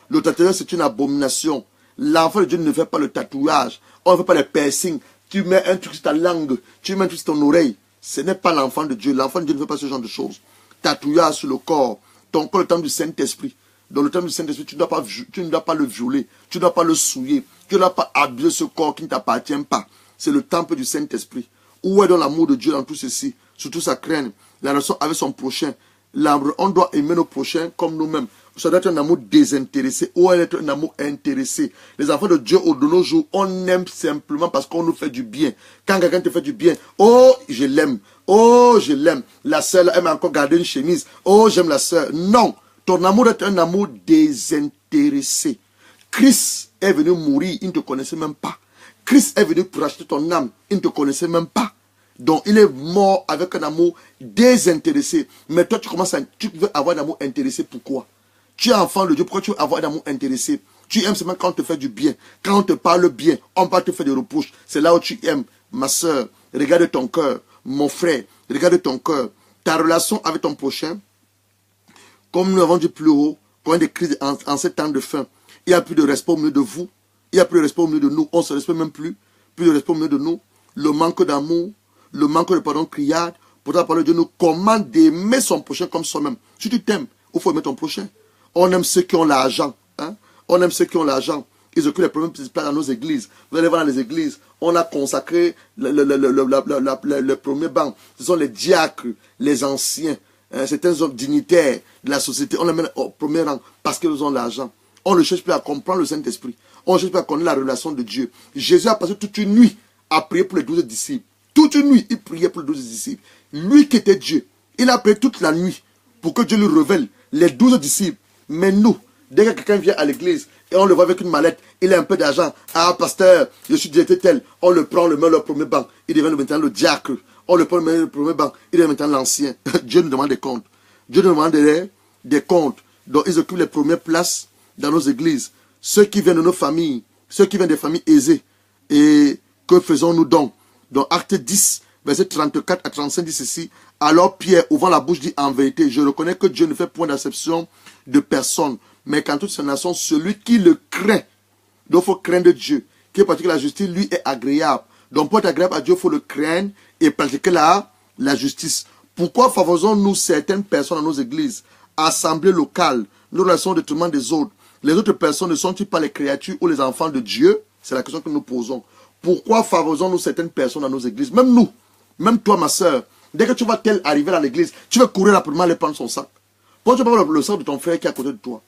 Le tatouage, c'est une abomination. L'enfant de Dieu ne fait pas le tatouage. On ne fait pas les piercings. Tu mets un truc sur ta langue, tu mets un truc sur ton oreille. Ce n'est pas l'enfant de Dieu. L'enfant de Dieu ne fait pas ce genre de choses. Tatouage sur le corps. Ton corps, le temple du Saint-Esprit. Dans le temple du Saint-Esprit, tu ne dois pas le violer. Tu ne dois pas le souiller. Tu ne dois pas abuser ce corps qui ne t'appartient pas. C'est le temple du Saint-Esprit. Où est donc l'amour de Dieu dans tout ceci? Surtout sa crainte. La relation avec son prochain. On doit aimer nos prochains comme nous-mêmes. Ça doit être un amour désintéressé ou être un amour intéressé. Les enfants de Dieu, de nos jours, on aime simplement parce qu'on nous fait du bien. Quand quelqu'un te fait du bien, oh, je l'aime. Oh, je l'aime. La sœur, elle m'a encore gardé une chemise. Oh, j'aime la sœur. Non. Ton amour est un amour désintéressé. Christ est venu mourir, il ne te connaissait même pas. Christ est venu pour acheter ton âme, il ne te connaissait même pas. Donc il est mort avec un amour désintéressé. Mais toi tu veux avoir un amour intéressé, pourquoi? Tu es enfant de Dieu, pourquoi tu veux avoir un amour intéressé? Tu aimes seulement quand on te fait du bien. Quand on te parle bien, on va te faire des reproches. C'est là où tu aimes. Ma soeur, regarde ton cœur. Mon frère, regarde ton cœur. Ta relation avec ton prochain, comme nous l'avons dit plus haut, quand il y a des crises en ces temps de faim, il n'y a plus de respect au milieu de vous. Il n'y a plus de respect au milieu de nous. On ne se respecte même plus. Plus de respect au milieu de nous. Le manque d'amour, le manque de pardon, criade. Pourtant, parler de Dieu nous commande d'aimer son prochain comme soi-même. Si tu t'aimes, il faut aimer ton prochain. On aime ceux qui ont l'argent. Hein? On aime ceux qui ont l'argent. Ils occupent les premières petites places dans nos églises. Vous allez voir dans les églises, on a consacré le premier banc. Ce sont les diacres, les anciens, certains hommes dignitaires de la société. On les met au premier rang parce qu'ils ont l'argent. On ne cherche plus à comprendre le Saint-Esprit. On ne cherche plus à connaître la relation de Dieu. Jésus a passé toute une nuit à prier pour les 12 disciples. Toute une nuit, il priait pour les 12 disciples. Lui qui était Dieu, il a prié toute la nuit pour que Dieu lui révèle les 12 disciples. Mais nous, dès que quelqu'un vient à l'église et on le voit avec une mallette, il a un peu d'argent. Ah, pasteur, je suis directeur tel. On le prend, on le met au premier banc. Il devient maintenant le diacre. On le prend, on le met au premier banc. Il devient maintenant l'ancien. Dieu nous demande des comptes. Dieu nous demande des comptes. Donc, ils occupent les premières places dans nos églises. Ceux qui viennent de nos familles, ceux qui viennent des familles aisées. Et que faisons-nous donc? Dans Acte 10, verset 34 à 35, dit ceci. Alors Pierre, ouvrant la bouche, dit en vérité, je reconnais que Dieu ne fait point d'acception de personne, mais qu'en toute sa nation, celui qui le craint, donc il faut craindre Dieu, qui pratique la justice, lui est agréable. Donc pour être agréable à Dieu, il faut le craindre et pratiquer la justice. Pourquoi favorisons-nous certaines personnes dans nos églises, assemblées locales, nos relations de traitement des autres? Les autres personnes ne sont-ils pas les créatures ou les enfants de Dieu? C'est la question que nous posons. Pourquoi favorisons-nous certaines personnes dans nos églises? Même nous, même toi, ma soeur, dès que tu vois tel arriver dans l'église, tu vas courir rapidement aller prendre son sac. Pourquoi tu vas prendre le sac de ton frère qui est à côté de toi?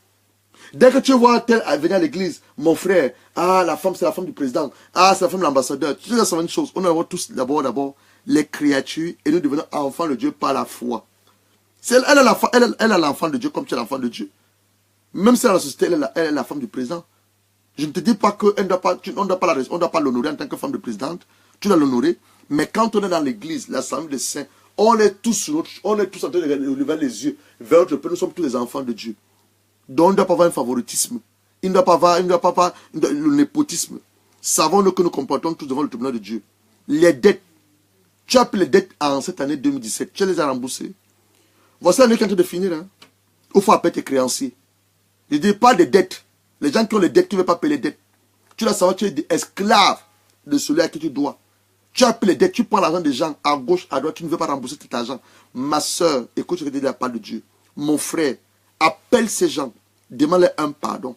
Dès que tu vois tel venir à l'église, mon frère, ah, la femme, c'est la femme du président, ah, c'est la femme de l'ambassadeur. Tu sais, c'est une chose. On est tous d'abord les créatures et nous devenons enfants de Dieu par la foi. Elle est l'enfant de Dieu comme tu es l'enfant de Dieu. Même si dans la société, elle est la femme du président. Je ne te dis pas qu'on ne doit pas l'honorer en tant que femme de présidente. Tu dois l'honorer. Mais quand on est dans l'église, l'assemblée des saints, on est tous en train de lever les yeux vers notre Père. Nous sommes tous les enfants de Dieu. Donc, il ne doit pas avoir un favoritisme. Il ne doit pas avoir le népotisme. Savons-nous que nous comportons tous devant le tribunal de Dieu. Les dettes. Tu as pris les dettes en cette année 2017. Tu les as remboursées. Voici l'année qui est en train de finir. Hein. Il faut appeler tes créanciers. Je ne dis pas des dettes. Les gens qui ont les dettes, tu ne veux pas payer les dettes. Tu dois savoir que tu es esclave de celui à qui tu dois. Tu as pris les dettes, tu prends l'argent des gens à gauche, à droite, tu ne veux pas rembourser cet argent. Ma soeur, écoute ce que je dis de la part de Dieu. Mon frère, appelle ces gens, demande-leur un pardon.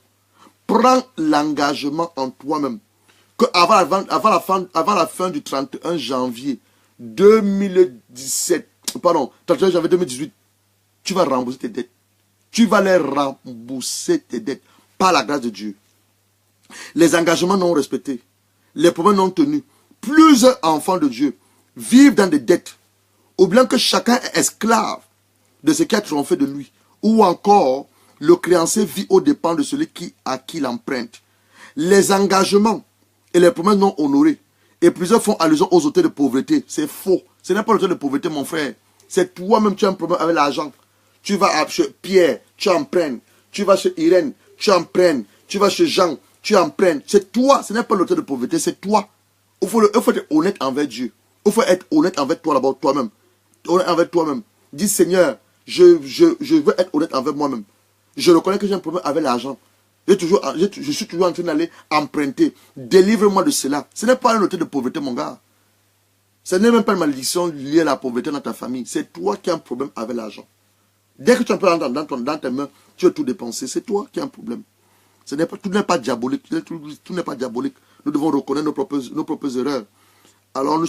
Prends l'engagement en toi-même que avant la fin du 31 janvier 2017, pardon, 31 janvier 2018, tu vas rembourser tes dettes. Tu vas les rembourser tes dettes par la grâce de Dieu. Les engagements non respectés, les promesses non tenues. Plusieurs enfants de Dieu vivent dans des dettes, oubliant que chacun est esclave de ce qui a été fait de lui. Ou encore, le créancier vit aux dépens de celui à qui l'emprunte. Les engagements et les promesses non honorées. Et plusieurs font allusion aux auteurs de pauvreté. C'est faux. Ce n'est pas l'auteur de pauvreté, mon frère. C'est toi-même qui as un problème avec l'argent. Tu vas chez Pierre, tu empruntes. Tu vas chez Irène, tu empruntes. Tu vas chez Jean, tu empruntes. C'est toi. Ce n'est pas l'auteur de pauvreté, c'est toi. Il faut être honnête envers Dieu. Il faut être honnête envers toi d'abord, toi-même. Honnête envers toi-même. Dis, Seigneur, je veux être honnête envers moi-même. Je reconnais que j'ai un problème avec l'argent. Je suis toujours en train d'aller emprunter. Délivre-moi de cela. Ce n'est pas un auteur de pauvreté, mon gars. Ce n'est même pas une malédiction liée à la pauvreté dans ta famille. C'est toi qui as un problème avec l'argent. Dès que tu as un problème dans tes mains, tu veux tout dépenser. C'est toi qui as un problème. Tout n'est pas diabolique. Tout n'est pas diabolique. Nous devons reconnaître nos propres erreurs. Alors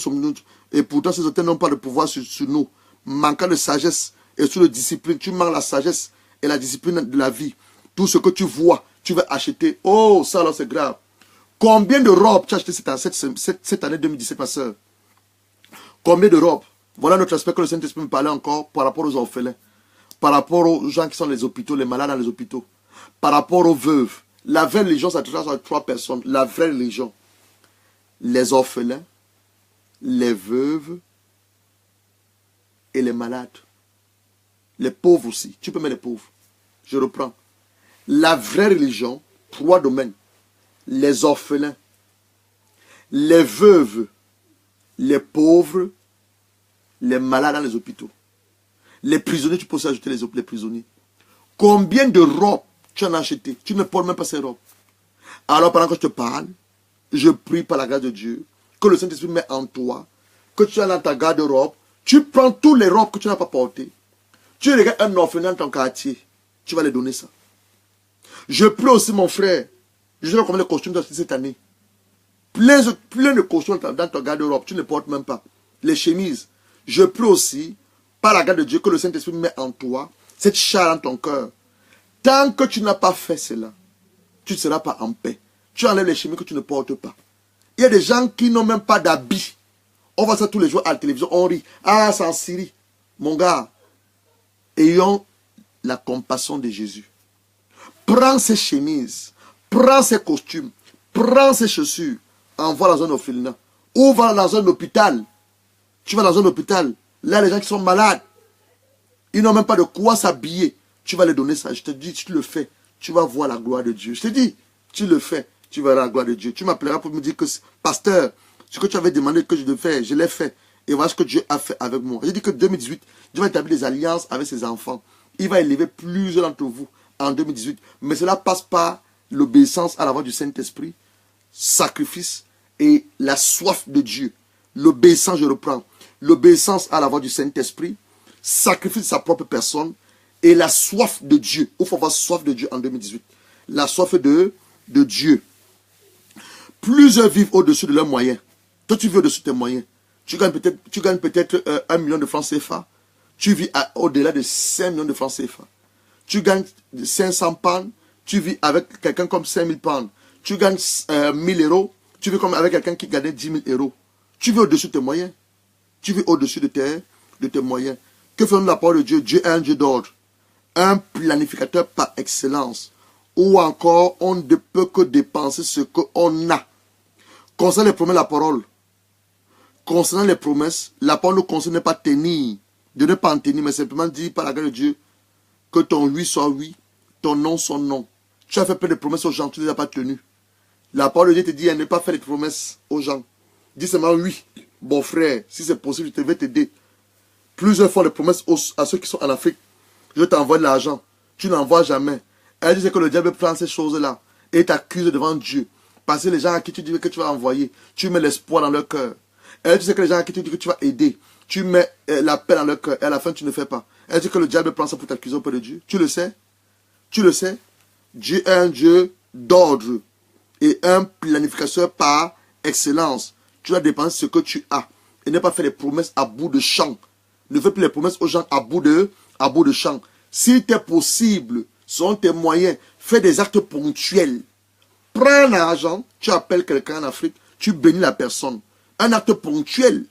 et pourtant ces auteurs n'ont pas de pouvoir sur nous. Manquant de sagesse et sur de discipline. Tu manques la sagesse et la discipline de la vie. Tout ce que tu vois, tu vas acheter. Oh, ça alors c'est grave. Combien de robes tu as acheté cette année 2017, ma soeur? Combien de robes? Voilà notre aspect que le Saint-Esprit me parlait encore par rapport aux orphelins. Par rapport aux gens qui sont dans les hôpitaux, les malades dans les hôpitaux. Par rapport aux veuves. La vraie religion, ça touche à 3 personnes. La vraie religion. Les orphelins, les veuves et les malades. Les pauvres aussi. Tu peux mettre les pauvres. Je reprends. La vraie religion, 3 domaines. Les orphelins, les veuves, les pauvres, les malades dans les hôpitaux. Les prisonniers, tu peux aussi ajouter les prisonniers. Combien de robes tu en as acheté? Tu ne portes même pas ces robes. Alors pendant que je te parle, je prie par la grâce de Dieu, que le Saint-Esprit met en toi, que tu as dans ta garde-robe, tu prends tous les robes que tu n'as pas portées. Tu regardes un orphelin dans ton quartier, tu vas lui donner ça. Je prie aussi mon frère, je sais pas combien de costumes cette année. Plein de costumes dans ton garde-robe, tu ne portes même pas. Les chemises. Je prie aussi, par la grâce de Dieu, que le Saint-Esprit met en toi, cette chair dans ton cœur. Tant que tu n'as pas fait cela, tu ne seras pas en paix. Tu enlèves les chemises que tu ne portes pas. Il y a des gens qui n'ont même pas d'habits. On voit ça tous les jours à la télévision, on rit. Ah, c'est en Syrie. Mon gars, ayons la compassion de Jésus. Prends ces chemises, prends ces costumes, prends ces chaussures, envoie dans un orphelinat. Ou va dans un hôpital. Tu vas dans un hôpital, là les gens qui sont malades, ils n'ont même pas de quoi s'habiller. Tu vas les donner ça. Je te dis, tu le fais, tu vas voir la gloire de Dieu. Je te dis, tu le fais, tu verras la gloire de Dieu. Tu m'appelleras pour me dire que, pasteur, ce que tu avais demandé que je devais faire, je l'ai fait. Et voilà ce que Dieu a fait avec moi. J'ai dit que 2018, Dieu va établir des alliances avec ses enfants. Il va élever plusieurs d'entre vous en 2018. Mais cela passe par l'obéissance à la voix du Saint-Esprit, sacrifice et la soif de Dieu. L'obéissance, je reprends. L'obéissance à la voix du Saint-Esprit, sacrifice de sa propre personne et la soif de Dieu. Il faut avoir soif de Dieu en 2018. La soif de Dieu. Plusieurs vivent au-dessus de leurs moyens. Toi, tu vis au-dessus de tes moyens. Tu gagnes peut-être 1 million de francs CFA. Tu vis au-delà de 5 millions de francs CFA. Tu gagnes 500 pounds. Tu vis avec quelqu'un comme 5000 pounds. Tu gagnes 1000 euros. Tu vis comme avec quelqu'un qui gagnait 10 000 euros. Tu vis au-dessus de tes moyens. Tu vis au-dessus de tes moyens. Que fait la parole de Dieu? Dieu est un Dieu d'ordre. Un planificateur par excellence. Ou encore, on ne peut que dépenser ce qu'on a. Concernant les promesses de la parole. Concernant les promesses, la parole ne concerne pas tenir. De ne pas en tenir, mais simplement dire par la grâce de Dieu que ton oui soit oui, ton non soit non. Tu as fait plein de promesses aux gens, tu ne les as pas tenues. La parole de Dieu te dit à ne pas faire de promesses aux gens. Dis seulement oui. Bon frère, si c'est possible, je vais t'aider. Plusieurs font des promesses à ceux qui sont en Afrique. Je t'envoie de l'argent. Tu n'envoies jamais. Elle dit que le diable prend ces choses-là et t'accuse devant Dieu. Parce que les gens à qui tu dis que tu vas envoyer, tu mets l'espoir dans leur cœur. Elle dit que les gens à qui tu dis que tu vas aider, tu mets la paix dans leur cœur et à la fin tu ne fais pas. Elle dit que le diable prend ça pour t'accuser auprès de Dieu. Tu le sais? Tu le sais? Dieu est un Dieu d'ordre et un planificateur par excellence. Tu dois dépenser ce que tu as et ne pas faire des promesses à bout de champ. Ne fais plus les promesses aux gens à bout de champ. Si c'est possible, selon tes moyens, fais des actes ponctuels. Prends l'argent, tu appelles quelqu'un en Afrique, tu bénis la personne. Un acte ponctuel.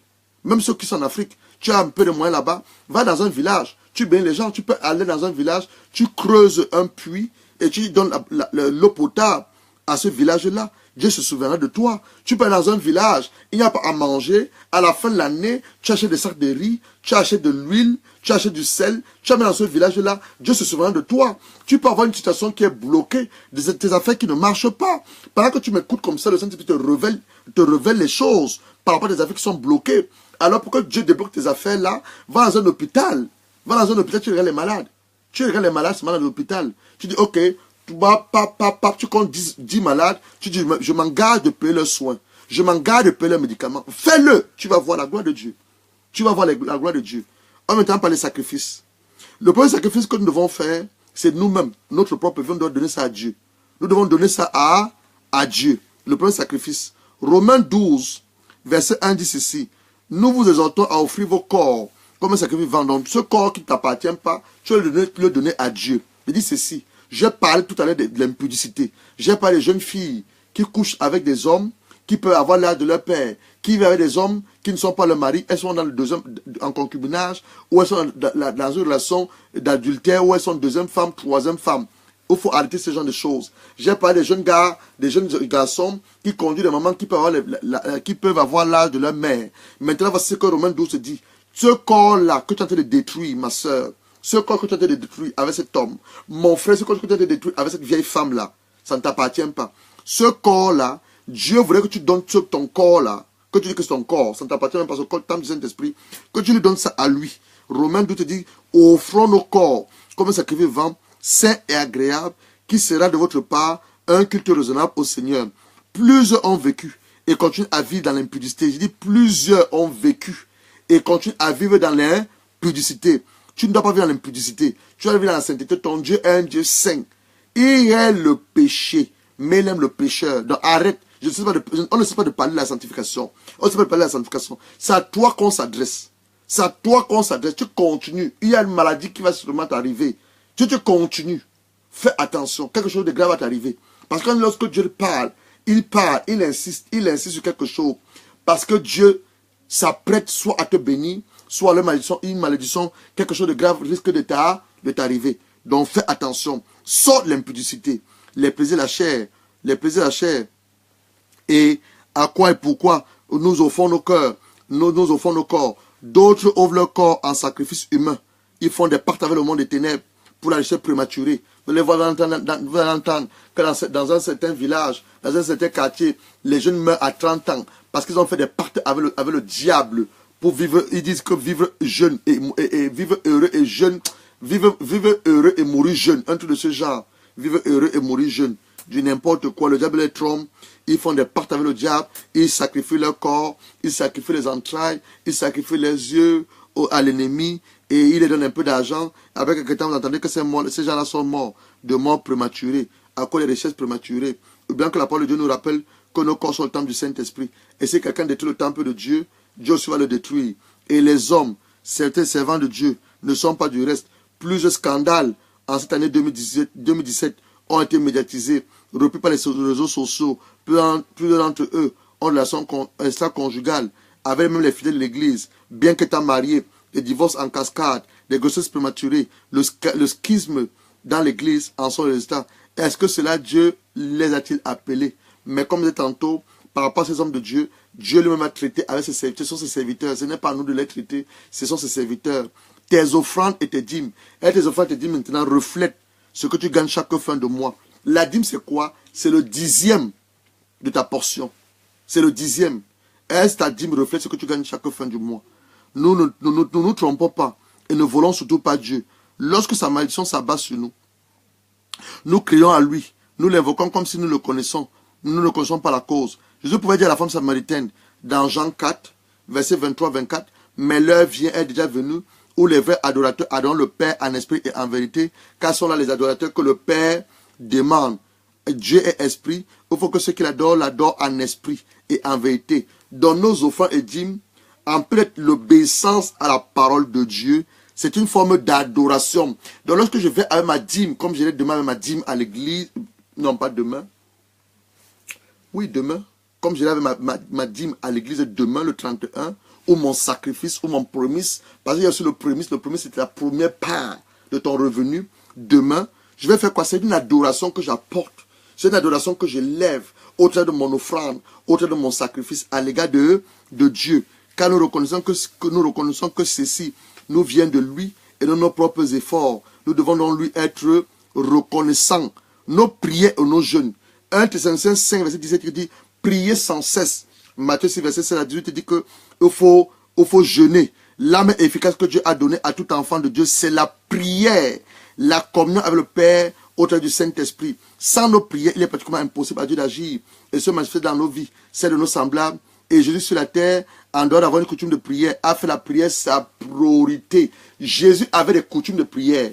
Même ceux qui sont en Afrique, tu as un peu de moyens là-bas, va dans un village, tu bénis les gens, tu peux aller dans un village, tu creuses un puits et tu donnes l'eau potable à ce village-là. Dieu se souviendra de toi. Tu peux aller dans un village, il n'y a pas à manger. À la fin de l'année, tu achètes des sacs de riz, tu achètes de l'huile, tu achètes du sel, tu amènes dans ce village-là. Dieu se souviendra de toi. Tu peux avoir une situation qui est bloquée, tes affaires qui ne marchent pas. Pendant que tu m'écoutes comme ça, le Saint-Esprit te révèle les choses par rapport à des affaires qui sont bloquées. Alors pourquoi Dieu débloque tes affaires là? Va dans un hôpital. Va dans un hôpital, tu regardes les malades. Tu regardes les malades, c'est malade à l'hôpital. Tu dis, ok, tu comptes 10 malades, tu dis, je m'engage de payer leurs soins. Je m'engage de payer leurs médicaments. Fais-le. Tu vas voir la gloire de Dieu. Tu vas voir la gloire de Dieu. En même temps, par les sacrifices. Le premier sacrifice que nous devons faire, c'est nous-mêmes. Notre propre vie, nous devons donner ça à Dieu. Nous devons donner ça à Dieu. Le premier sacrifice. Romains 12, verset 1 dit ceci. Nous vous exhortons à offrir vos corps comme un sacrifice vivant. Donc, ce corps qui ne t'appartient pas, tu vas le donner à Dieu. Il dit ceci. J'ai parlé tout à l'heure de l'impudicité. J'ai parlé des jeunes filles qui couchent avec des hommes qui peuvent avoir l'âge de leur père, qui vivent avec des hommes qui ne sont pas leurs maris. Elles sont dans le deuxième, en concubinage, ou elles sont dans une relation d'adultère, ou elles sont deuxième femme, troisième femme. Il faut arrêter ce genre de choses. J'ai parlé des jeunes gars, des jeunes garçons qui conduisent des mamans qui peuvent avoir l'âge de leur mère. Maintenant, voici ce que Romains 12 dit. Ce corps-là que tu es en train de détruire, ma soeur, ce corps que tu es en train de détruire avec cet homme, mon frère, ce corps que tu es en train de détruire avec cette vieille femme-là, ça ne t'appartient pas. Ce corps-là, Dieu voudrait que tu donnes ton corps-là, que tu dis que c'est ton corps, ça ne t'appartient même pas, ce corps, le temple du Saint-Esprit, que tu lui donnes ça à lui. Romains 12 te dit, offrons nos corps comme un sacrifice vivant, saint et agréable, qui sera de votre part un culte raisonnable au Seigneur. Plusieurs ont vécu et continuent à vivre dans l'impudicité. Je dis plusieurs ont vécu et continuent à vivre dans l'impudicité. Tu ne dois pas vivre dans l'impudicité. Tu dois vivre dans la sainteté. Ton Dieu est un Dieu saint. Il est le péché, mais il aime le pécheur. Donc arrête. On ne sait pas de parler de la sanctification. On ne sait pas de parler de la sanctification. C'est à toi qu'on s'adresse. C'est à toi qu'on s'adresse. Tu continues. Il y a une maladie qui va sûrement t'arriver. Tu continues. Fais attention. Quelque chose de grave va t'arriver. Parce que lorsque Dieu parle, il insiste sur quelque chose. Parce que Dieu s'apprête soit à te bénir, soit à une malédiction, quelque chose de grave risque de t'arriver. Donc fais attention. Sors l'impudicité, les plaisirs de la chair, et à quoi et pourquoi nous offrons nos cœurs, nous offrons nos corps. D'autres offrent leur corps en sacrifice humain. Ils font des pactes avec le monde des ténèbres pour la richesse prématurée. Vous allez entendre que dans un certain village, dans un certain quartier, les jeunes meurent à 30 ans parce qu'ils ont fait des pactes avec le diable pour vivre. Ils disent que vivre jeune et vivre heureux et jeune, vivre heureux et mourir jeune. Un truc de ce genre. Vivre heureux et mourir jeune. Du n'importe quoi. Le diable les trompe. Ils font des pactes avec le diable. Ils sacrifient leur corps. Ils sacrifient les entrailles. Ils sacrifient les yeux à l'ennemi. Et il les donne un peu d'argent. Avec quelques temps, vous entendez que ces gens-là sont morts de mort prématurée, à cause des richesses prématurées. Ou bien que la parole de Dieu nous rappelle que nos corps sont le temple du Saint-Esprit. Et si quelqu'un détruit le temple de Dieu, Dieu aussi va le détruire. Et les hommes, certains servants de Dieu, ne sont pas du reste. Plusieurs scandales en cette année 2017 ont été médiatisés, repris par les réseaux sociaux. Plusieurs d'entre eux ont une relation extra-conjugale avec même les fidèles de l'Église. Bien qu'étant mariés, des divorces en cascade, des grossesses prématurées, le schisme dans l'Église en sont le résultat. Est-ce que cela, Dieu les a-t-il appelés? Mais comme je disais tantôt, par rapport à ces hommes de Dieu, Dieu lui-même a traité avec ses serviteurs. Ce sont ses serviteurs. Ce n'est pas à nous de les traiter, ce sont ses serviteurs. Tes offrandes et tes dîmes. Et tes offrandes et tes dîmes maintenant reflètent ce que tu gagnes chaque fin de mois. La dîme, c'est quoi? C'est le 10e de ta portion. C'est le 10e. Est-ce ta dîme reflète ce que tu gagnes chaque fin du mois? Nous ne nous trompons pas et ne volons surtout pas Dieu. Lorsque sa malédiction s'abat sur nous, nous crions à lui. Nous l'invoquons comme si nous le connaissons. Nous ne connaissons pas la cause. Jésus pouvait dire à la femme samaritaine dans Jean 4, verset 23-24, mais l'heure vient, est déjà venue, où les vrais adorateurs adorent le Père en esprit et en vérité, car sont là les adorateurs que le Père demande. Dieu est esprit, il faut que ceux qui l'adorent en esprit et en vérité. Dans nos offrandes et dîmes, en plus l'obéissance à la parole de Dieu, c'est une forme d'adoration. Donc lorsque je vais avec ma dîme, comme je l'ai demain avec ma dîme à l'église, non pas demain, oui demain, comme je l'ai avec ma dîme à l'église demain le 31, ou mon sacrifice, ou mon prémisse, parce qu'il y a aussi le prémisse c'est la première part de ton revenu, demain, je vais faire quoi? C'est une adoration que j'apporte, c'est une adoration que je lève au travers de mon offrande, au travers de mon sacrifice à l'égard de Dieu. Car nous reconnaissons que ceci nous vient de lui et de nos propres efforts. Nous devons donc lui être reconnaissants. Nos prières et nos jeûnes. 1 Thessaloniciens 5, verset 17, qui dit priez sans cesse. Matthieu 6, verset 16 à 18, dit que il faut jeûner. L'arme efficace que Dieu a donnée à tout enfant de Dieu, c'est la prière, la communion avec le Père au travers du Saint-Esprit. Sans nos prières, il est pratiquement impossible à Dieu d'agir et se manifester dans nos vies, celles de nos semblables. Et Jésus sur la terre, en dehors d'avoir une coutume de prière, a fait la prière sa priorité. Jésus avait des coutumes de prière.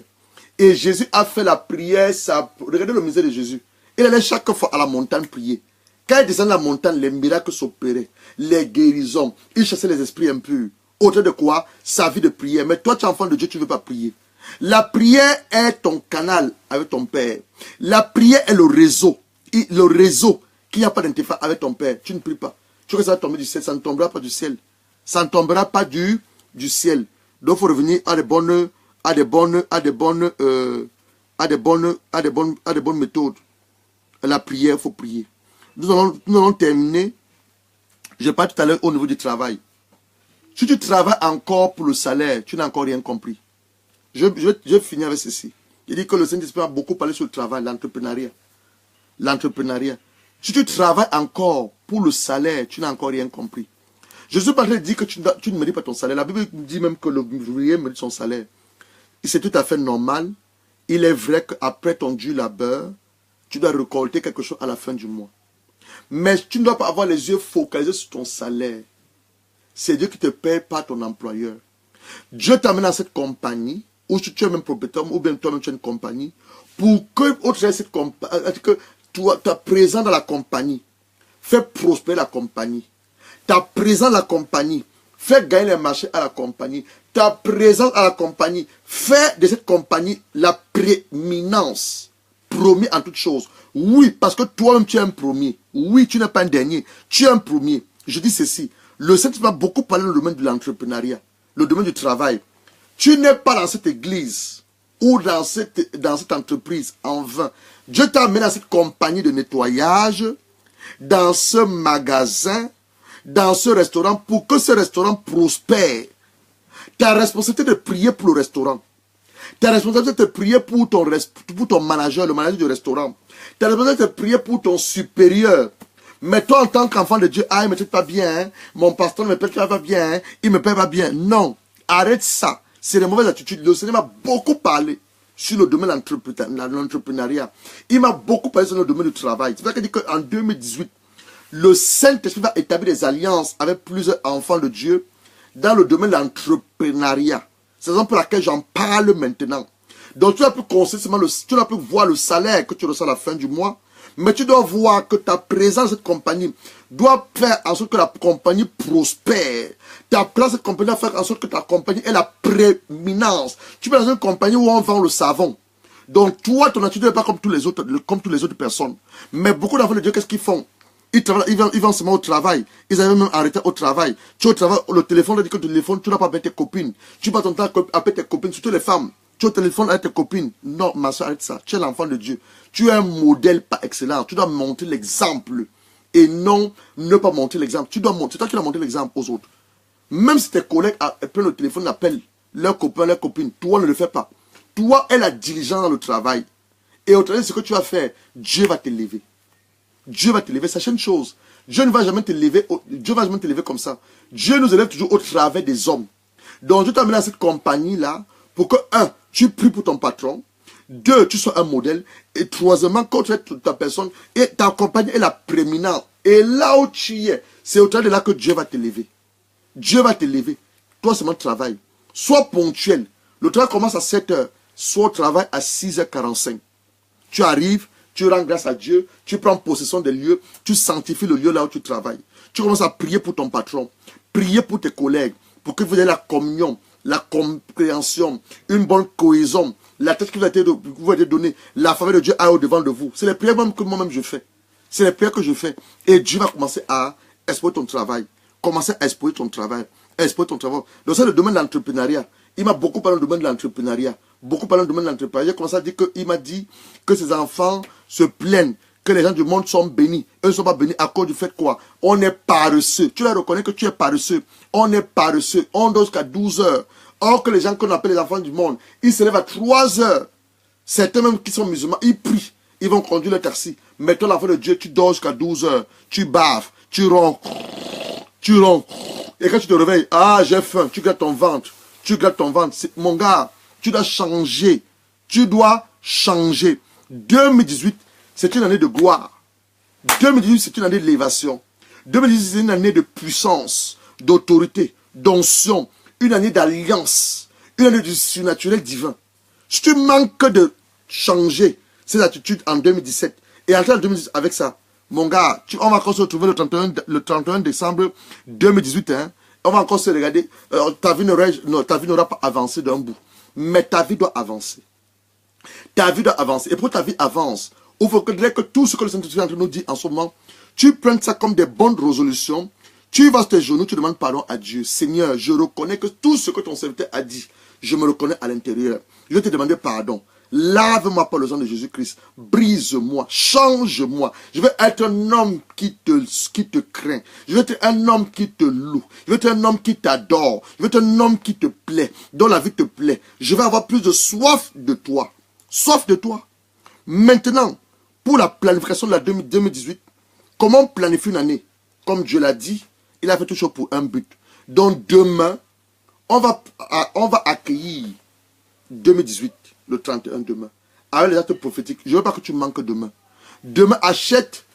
Et Jésus a fait la prière sa... Regardez le misère de Jésus. Il allait chaque fois à la montagne prier. Quand il descendait à la montagne, les miracles s'opéraient. Les guérisons. Il chassait les esprits impurs. Autre de quoi? Sa vie de prière. Mais toi, tu es enfant de Dieu, tu ne veux pas prier. La prière est ton canal avec ton Père. La prière est le réseau. Le réseau qui n'a pas d'interface avec ton Père. Tu ne pries pas. Tu vois que ça va tomber du ciel, ça ne tombera pas du ciel. Ça ne tombera pas du ciel. Donc il faut revenir à des bonnes méthodes. La prière, il faut prier. Nous allons terminer. Je parle tout à l'heure au niveau du travail. Si tu travailles encore pour le salaire, tu n'as encore rien compris. Je vais finir avec ceci. Il dit que le Saint-Esprit a beaucoup parlé sur le travail, l'entrepreneuriat. L'entrepreneuriat. Si tu travailles encore pour le salaire, tu n'as encore rien compris. Je ne suis pas en train de dire que tu ne mérites pas ton salaire. La Bible dit même que l'ouvrier mérite son salaire. Et c'est tout à fait normal. Il est vrai qu'après ton dur labeur, tu dois récolter quelque chose à la fin du mois. Mais tu ne dois pas avoir les yeux focalisés sur ton salaire. C'est Dieu qui te paye, pas ton employeur. Dieu t'amène dans cette compagnie, ou tu es même propriétaire, ou bien toi-même tu es une compagnie, pour que, au travers de cette compagnie, que tu es présent dans la compagnie, fais prospérer la compagnie. Ta présence à la compagnie, fais gagner les marchés à la compagnie. Ta présence à la compagnie, fais de cette compagnie la prééminence. Promis en toutes choses. Oui, parce que toi-même tu es un premier. Oui, tu n'es pas un dernier. Tu es un premier. Je dis ceci. Le Saint-Esprit va beaucoup parler dans le domaine de l'entrepreneuriat, le domaine du travail. Tu n'es pas dans cette église ou dans cette entreprise en vain. Dieu t'a amené dans cette compagnie de nettoyage, dans ce magasin, dans ce restaurant, pour que ce restaurant prospère. Ta responsabilité de prier pour le restaurant. Ta responsabilité de prier pour ton manager, le manager du restaurant. Ta responsabilité de prier pour ton supérieur. Mais toi, en tant qu'enfant de Dieu, il ne me traite pas bien, hein? Mon pasteur ne me paie pas bien, hein? Il ne me paie pas bien. Non, arrête ça. C'est des mauvaises attitudes. Le Seigneur m'a beaucoup parlé sur le domaine de l'entrepreneuriat. Il m'a beaucoup parlé sur le domaine du travail. C'est pour ça qu'il dit qu'en 2018, le Saint-Esprit va établir des alliances avec plusieurs enfants de Dieu dans le domaine de l'entrepreneuriat. C'est la raison pour laquelle j'en parle maintenant. Donc tu n'as plus voir le salaire que tu reçois à la fin du mois, Mais tu dois voir que ta présence dans cette compagnie doit faire en sorte que la compagnie prospère. Ta place dans cette compagnie doit faire en sorte que ta compagnie ait la prééminence. Tu vas dans une compagnie où on vend le savon. Donc toi, ton attitude n'est pas comme toutes les autres personnes. Mais beaucoup d'enfants de Dieu, qu'est-ce qu'ils font? Ils vont seulement au travail. Ils avaient même arrêté au travail. Tu es au travail, le téléphone dit que le téléphone, tu n'as pas avec tes copines. Tu passes ton temps avec tes copines, surtout les femmes. Tu es au téléphone avec tes copines. Non, ma soeur, arrête ça. Tu es l'enfant de Dieu. Tu es un modèle par excellence. Tu dois montrer l'exemple. Et non, ne pas montrer l'exemple. Tu dois montrer. C'est toi qui dois montrer l'exemple aux autres. Même si tes collègues prennent le téléphone, appellent leurs copains, leurs copines, toi ne le fais pas. Toi, est la diligence dans le travail. Et au travail, ce que tu vas faire, Dieu va t'élever. Dieu va t'élever. Sachez une chose. Dieu ne va jamais t'élever. Dieu va jamais t'élever comme ça. Dieu nous élève toujours au travers des hommes. Donc, Dieu t'a amené à cette compagnie-là pour que, un, tu pries pour ton patron. Deux, tu sois un modèle. Et troisièmement, quand tu es ta personne, et ta compagnie est la prééminente. Et là où tu es, c'est au travers de là que Dieu va t'élever. Dieu va t'élever. Toi seulement travail. Sois ponctuel. Le travail commence à 7 heures. Sois au travail à 6h45. Tu arrives, tu rends grâce à Dieu, tu prends possession des lieux, tu sanctifies le lieu là où tu travailles. Tu commences à prier pour ton patron, prier pour tes collègues, pour que vous ayez la communion, la compréhension, une bonne cohésion, la tête qui vous a été donnée, la faveur de Dieu aille au-devant de vous. C'est les prières que moi-même je fais. C'est les prières que je fais. Et Dieu va commencer à exploiter ton travail. Commencer à exploiter ton travail. Exploiter ton travail. Donc c'est le domaine de l'entrepreneuriat. Il m'a beaucoup parlé du domaine de l'entrepreneuriat. Beaucoup parlé du domaine de l'entrepreneuriat. Comme ça, il m'a dit que ses enfants se plaignent, que les gens du monde sont bénis. Eux ne sont pas bénis à cause du fait quoi? On est paresseux. Tu dois reconnaître que tu es paresseux. On est paresseux. On dort jusqu'à 12 heures. Or que les gens qu'on appelle les enfants du monde, ils se lèvent à 3 heures. Certains même qui sont musulmans, ils prient. Ils vont conduire le taxi. Mais toi, l'enfant de Dieu, tu dors jusqu'à 12 heures. Tu baves. Tu ronds. Tu ronds. Et quand tu te réveilles, ah, j'ai faim. Tu grattes ton ventre. Tu grattes ton ventre. Mon gars, tu dois changer. Tu dois changer. 2018, c'est une année de gloire. 2018, c'est une année d'élévation. 2018, c'est une année de puissance, d'autorité, d'onction. Une année d'alliance. Une année du surnaturel divin. Si tu manques de changer ces attitudes en 2017 et entrer en 2018 avec ça, mon gars, on va encore se retrouver le 31 décembre 2018. Hein, on va encore se regarder. Ta vie n'aura pas avancé d'un bout. Mais ta vie doit avancer. Ta vie doit avancer. Et pour que ta vie avance, il faudrait que tout ce que le Saint-Esprit nous dit en ce moment, tu prennes ça comme des bonnes résolutions. Tu vas sur tes genoux, tu demandes pardon à Dieu. Seigneur, je reconnais que tout ce que ton serviteur a dit, je me reconnais à l'intérieur. Je vais te demander pardon. Lave-moi par le sang de Jésus-Christ. Brise-moi. Change-moi. Je veux être un homme qui te craint. Je veux être un homme qui te loue. Je veux être un homme qui t'adore. Je veux être un homme qui te plaît. Dont la vie te plaît. Je veux avoir plus de soif de toi. Soif de toi. Maintenant, pour la planification de la 2018, comment on planifie une année? Comme Dieu l'a dit, il a fait tout chose pour un but. Donc demain, on va accueillir 2018, le 31 demain, avec les actes prophétiques. Je ne veux pas que tu manques demain. Demain, achète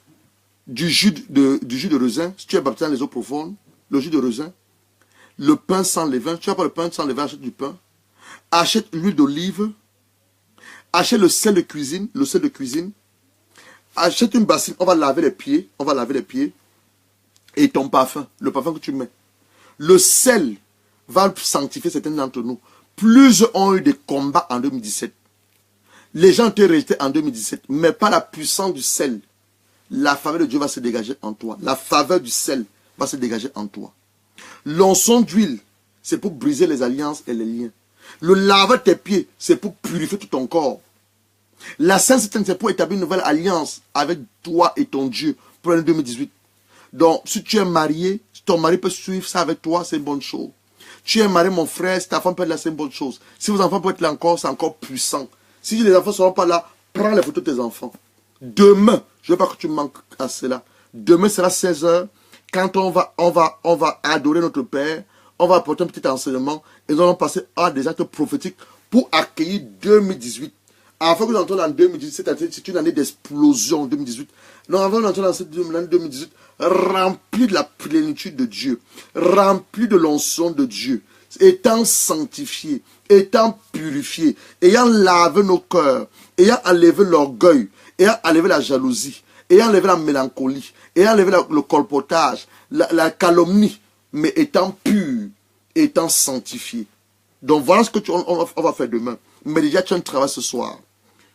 du jus de raisin, si tu es baptisé dans les eaux profondes, le jus de raisin, le pain sans levain, tu n'as pas le pain sans levain, achète du pain. Achète l'huile d'olive, achète le sel de cuisine, achète une bassine, on va laver les pieds, et ton parfum, le parfum que tu mets. Le sel va sanctifier certains d'entre nous. Plusieurs ont eu des combats en 2017. Les gens ont été rejetés en 2017, mais par la puissance du sel, la faveur de Dieu va se dégager en toi. La faveur du sel va se dégager en toi. L'onction d'huile, c'est pour briser les alliances et les liens. Le laver tes pieds, c'est pour purifier tout ton corps. La sainteté, c'est pour établir une nouvelle alliance avec toi et ton Dieu pour l'année 2018. Donc, si tu es marié, si ton mari peut suivre ça avec toi, c'est une bonne chose. Tu es marié, mon frère, si ta femme peut être là, c'est une bonne chose. Si vos enfants peuvent être là encore, c'est encore puissant. Si les enfants ne seront pas là, prends les photos de tes enfants. Demain, je ne veux pas que tu manques à cela. Demain sera 16 h. Quand on va adorer notre Père, on va apporter un petit enseignement et nous allons passer à des actes prophétiques pour accueillir 2018. Afin que nous entrons dans 2018, c'est une année d'explosion 2018. Nous avons entré dans cette année 2018 remplie de la plénitude de Dieu, remplie de l'onction de Dieu, étant sanctifié, étant purifié, ayant lavé nos cœurs, ayant enlevé l'orgueil, ayant enlevé la jalousie, ayant enlevé la mélancolie, ayant enlevé le colpotage, la calomnie, mais étant pur, étant sanctifié. Donc voilà ce que on va faire demain. Mais déjà, tu as un travail ce soir.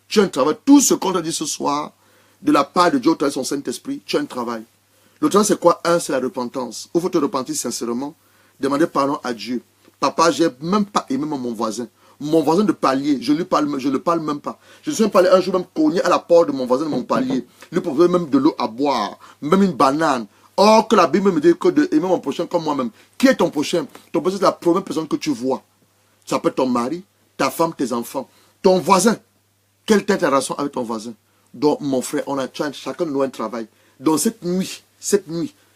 Tu as un travail. Tout ce qu'on t'a dit ce soir, de la part de Dieu, au travers de son Saint-Esprit, tu as un travail. Le travail, c'est quoi? Un, c'est la repentance. Il faut te repentir sincèrement. Demander pardon à Dieu. Papa, j'ai même pas aimé mon voisin. Mon voisin de palier, je ne le parle même pas. Je suis allé un jour même cogner à la porte de mon voisin de mon palier. Lui proposer même de l'eau à boire, même une banane. Or que la Bible me dit que de aimer mon prochain comme moi-même. Qui est ton prochain? Ton prochain, c'est la première personne que tu vois. Ça peut être ton mari, ta femme, tes enfants. Ton voisin. Quelle est ta relation avec ton voisin? Donc, mon frère, chacun de nous a un travail. Donc, cette nuit,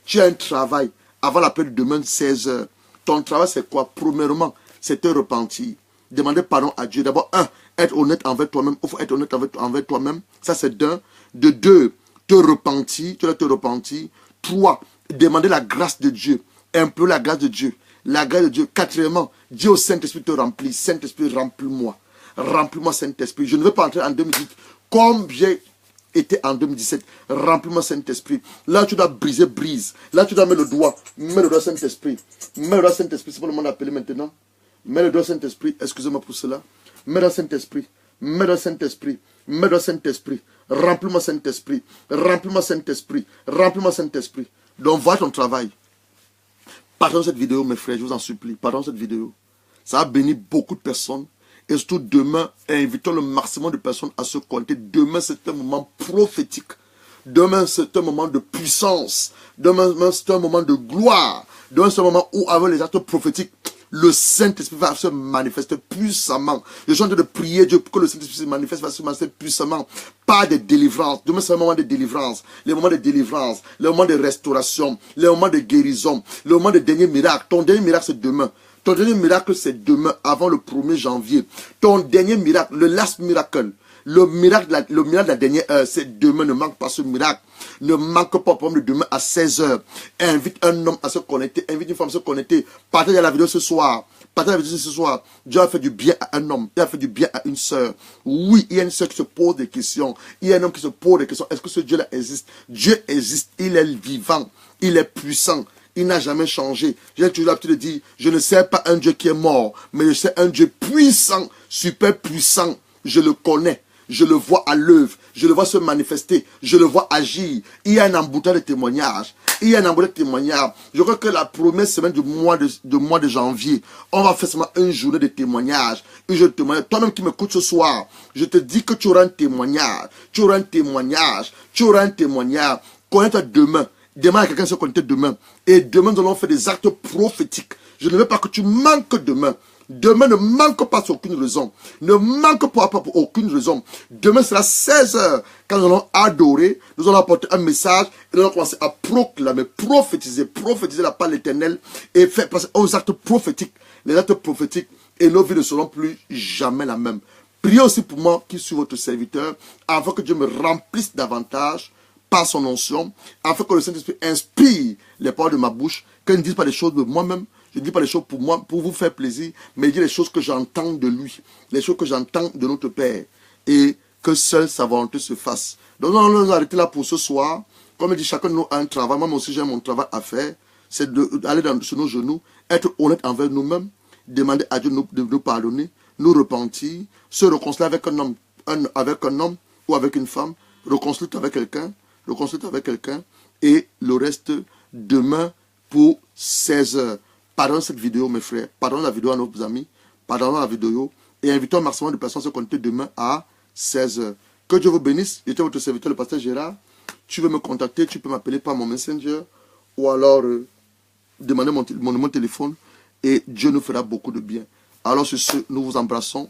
tu as un travail avant l'appel de demain 16 h. Ton travail, c'est quoi? Premièrement, c'est te repentir. Demander pardon à Dieu. D'abord, un, être honnête envers toi-même. Il faut être honnête envers toi-même. Ça, c'est d'un. De deux, te repentir. Tu dois te repentir. Trois, demander la grâce de Dieu. Implorer la grâce de Dieu. La grâce de Dieu. Quatrièmement, Dieu au Saint-Esprit te remplit. Saint-Esprit, remplis-moi. Remplis-moi, Saint-Esprit. Je ne veux pas entrer en 2018 comme j'ai été en 2017. Remplis-moi, Saint-Esprit. Là, tu dois briser, brise. Là, tu dois mettre le doigt. Mets le doigt, Saint-Esprit. Mets le doigt, Saint-Esprit. C'est pas le moment d'appeler maintenant. Mets le doigt, Saint-Esprit. Excusez-moi pour cela. Mets le doigt, Saint-Esprit. Mets le doigt, Saint-Esprit. Mets le doigt, Saint-Esprit. Remplis-moi, Saint-Esprit. Remplis-moi, Saint-Esprit. Remplis-moi, Saint-Esprit. Donc, vois ton travail. Partagez cette vidéo, mes frères, je vous en supplie. Partagez cette vidéo. Ça a béni beaucoup de personnes. Et surtout demain, invitons le maximum de personnes à se connecter. Demain, c'est un moment prophétique. Demain, c'est un moment de puissance. Demain, c'est un moment de gloire. Demain, c'est un moment où, avec les actes prophétiques, le Saint-Esprit va se manifester puissamment. Je suis en train de prier Dieu pour que le Saint-Esprit se manifeste, va se manifester puissamment par des délivrances. Demain, c'est un moment de délivrance. Les moments de délivrance, les moments de restauration, les moments de guérison, le moment de dernier miracle. Ton dernier miracle, c'est demain. Ton dernier miracle, c'est demain, avant le 1er janvier. Ton dernier miracle, le last miracle, le miracle de la dernière heure, c'est demain. Ne manque pas ce miracle. Ne manque pas, pour de demain à 16 h. Invite un homme à se connecter. Invite une femme à se connecter. Partagez la vidéo ce soir. Partagez la vidéo ce soir. Dieu a fait du bien à un homme. Il a fait du bien à une sœur. Oui, il y a une sœur qui se pose des questions. Il y a un homme qui se pose des questions. Est-ce que ce Dieu-là existe? Dieu existe. Il est vivant. Il est puissant. Il n'a jamais changé. J'ai toujours l'habitude de dire, je ne sais pas un Dieu qui est mort, mais je sais un Dieu puissant, super puissant. Je le connais. Je le vois à l'œuvre. Je le vois se manifester. Je le vois agir. Il y a un embouteillage de témoignages. Il y a un embouteillage de témoignages. Je crois que la première semaine du mois de janvier, on va faire seulement une journée de témoignages. Une journée de témoignages. Toi-même qui m'écoutes ce soir, je te dis que tu auras un témoignage. Tu auras un témoignage. Tu auras un témoignage. Connais-toi demain. Demain, à quelqu'un se connecter demain. Et demain, nous allons faire des actes prophétiques. Je ne veux pas que tu manques demain. Demain ne manque pas pour aucune raison. Ne manque pas pour aucune raison. Demain sera 16 h. Quand nous allons adorer, nous allons apporter un message et nous allons commencer à proclamer, prophétiser la parole de l'Éternel et faire passer aux actes prophétiques. Les actes prophétiques et nos vies ne seront plus jamais la même. Priez aussi pour moi qui suis votre serviteur afin que Dieu me remplisse davantage par son onction, afin que le Saint-Esprit inspire les paroles de ma bouche, que je ne dise pas des choses de moi-même, je ne dis pas les choses pour moi, pour vous faire plaisir, mais je dis les choses que j'entends de lui, les choses que j'entends de notre Père, et que seule sa volonté se fasse. Donc nous allons nous arrêter là pour ce soir. Comme je dis, chacun de nous a un travail, moi aussi j'ai mon travail à faire, c'est d'aller sur nos genoux, être honnête envers nous-mêmes, demander à Dieu de nous pardonner, nous repentir, se réconcilier avec un homme ou avec une femme, réconcilier avec quelqu'un, et le reste demain pour 16 h. Pardonnez cette vidéo, mes frères. Pardonnez la vidéo à nos amis. Pardonnez la vidéo. Et invitons un maximum de personnes à se connecter demain à 16 h. Que Dieu vous bénisse. J'étais votre serviteur, le pasteur Gérard. Tu veux me contacter, tu peux m'appeler par mon Messenger. Ou alors demander mon numéro de téléphone. Et Dieu nous fera beaucoup de bien. Alors sur ce, nous vous embrassons.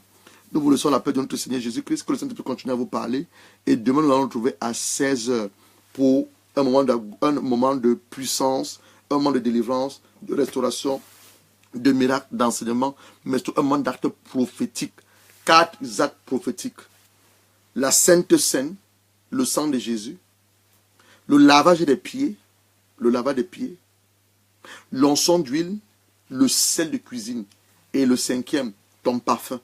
Nous vous laissons la paix de notre Seigneur Jésus-Christ. Que le Saint-Esprit continue à vous parler. Et demain, nous allons nous retrouver à 16 h pour un moment de puissance, un moment de délivrance, de restauration, de miracles, d'enseignement, mais surtout un moment d'actes prophétiques. 4 actes prophétiques. La Sainte Seine, le sang de Jésus, le lavage des pieds, l'onction d'huile, le sel de cuisine, et le 5e, ton parfum.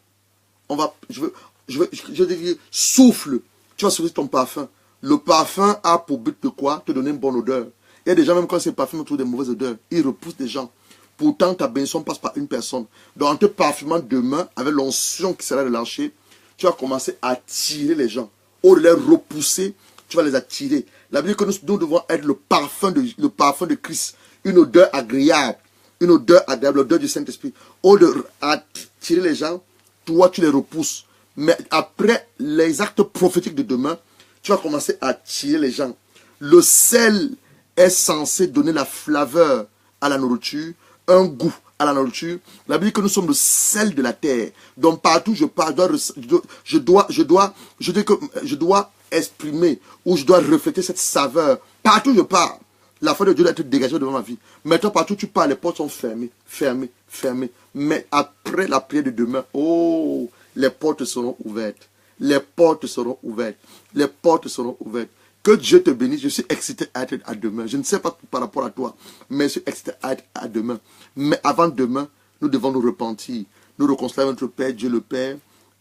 Je veux dire, souffle, tu vas souffler ton parfum. Le parfum a pour but de quoi? Te donner une bonne odeur. Il y a des gens, même quand ces parfums trouvent des mauvaises odeurs, ils repoussent des gens. Pourtant, ta bénédiction passe par une personne. Donc, en te parfumant demain, avec l'onction qui sera relâchée, tu vas commencer à attirer les gens. Au lieu de les repousser, tu vas les attirer. La Bible dit que nous devons être le parfum de Christ. Une odeur agréable. Une odeur agréable, l'odeur du Saint-Esprit. Au lieu d'attirer les gens, toi, tu les repousses. Mais après les actes prophétiques de demain, tu vas commencer à attirer les gens. Le sel est censé donner la flaveur à la nourriture, un goût à la nourriture. La Bible dit que nous sommes le sel de la terre. Donc partout où je pars, je dois exprimer ou je dois refléter cette saveur. Partout où je pars, la foi de Dieu doit être dégagée devant ma vie. Maintenant, partout où tu pars, les portes sont fermées, fermées, fermées. Mais après la prière de demain, oh, les portes seront ouvertes. Les portes seront ouvertes. Les portes seront ouvertes. Que Dieu te bénisse. Je suis excité à être à demain. Je ne sais pas par rapport à toi, mais je suis excité à être à demain. Mais avant demain, nous devons nous repentir. Nous réconcilier avec notre Père, Dieu le Père,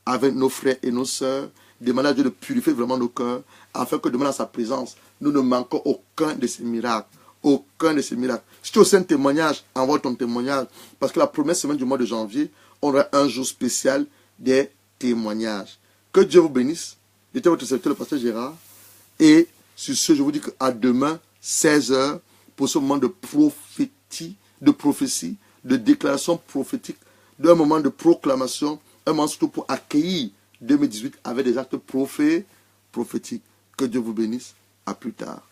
avec nos frères et nos sœurs. Demander à Dieu de purifier vraiment nos cœurs, afin que demain, dans sa présence, nous ne manquons aucun de ces miracles. Aucun de ces miracles. Si tu as aussi un témoignage, envoie ton témoignage. Parce que la première semaine du mois de janvier, on aura un jour spécial des témoignages. Que Dieu vous bénisse. J'étais votre serviteur, le pasteur Gérard. Et sur ce, je vous dis qu'à demain, 16 h, pour ce moment de prophétie, de déclaration prophétique, d'un moment de proclamation, un moment surtout pour accueillir 2018 avec des actes prophétiques. Que Dieu vous bénisse. À plus tard.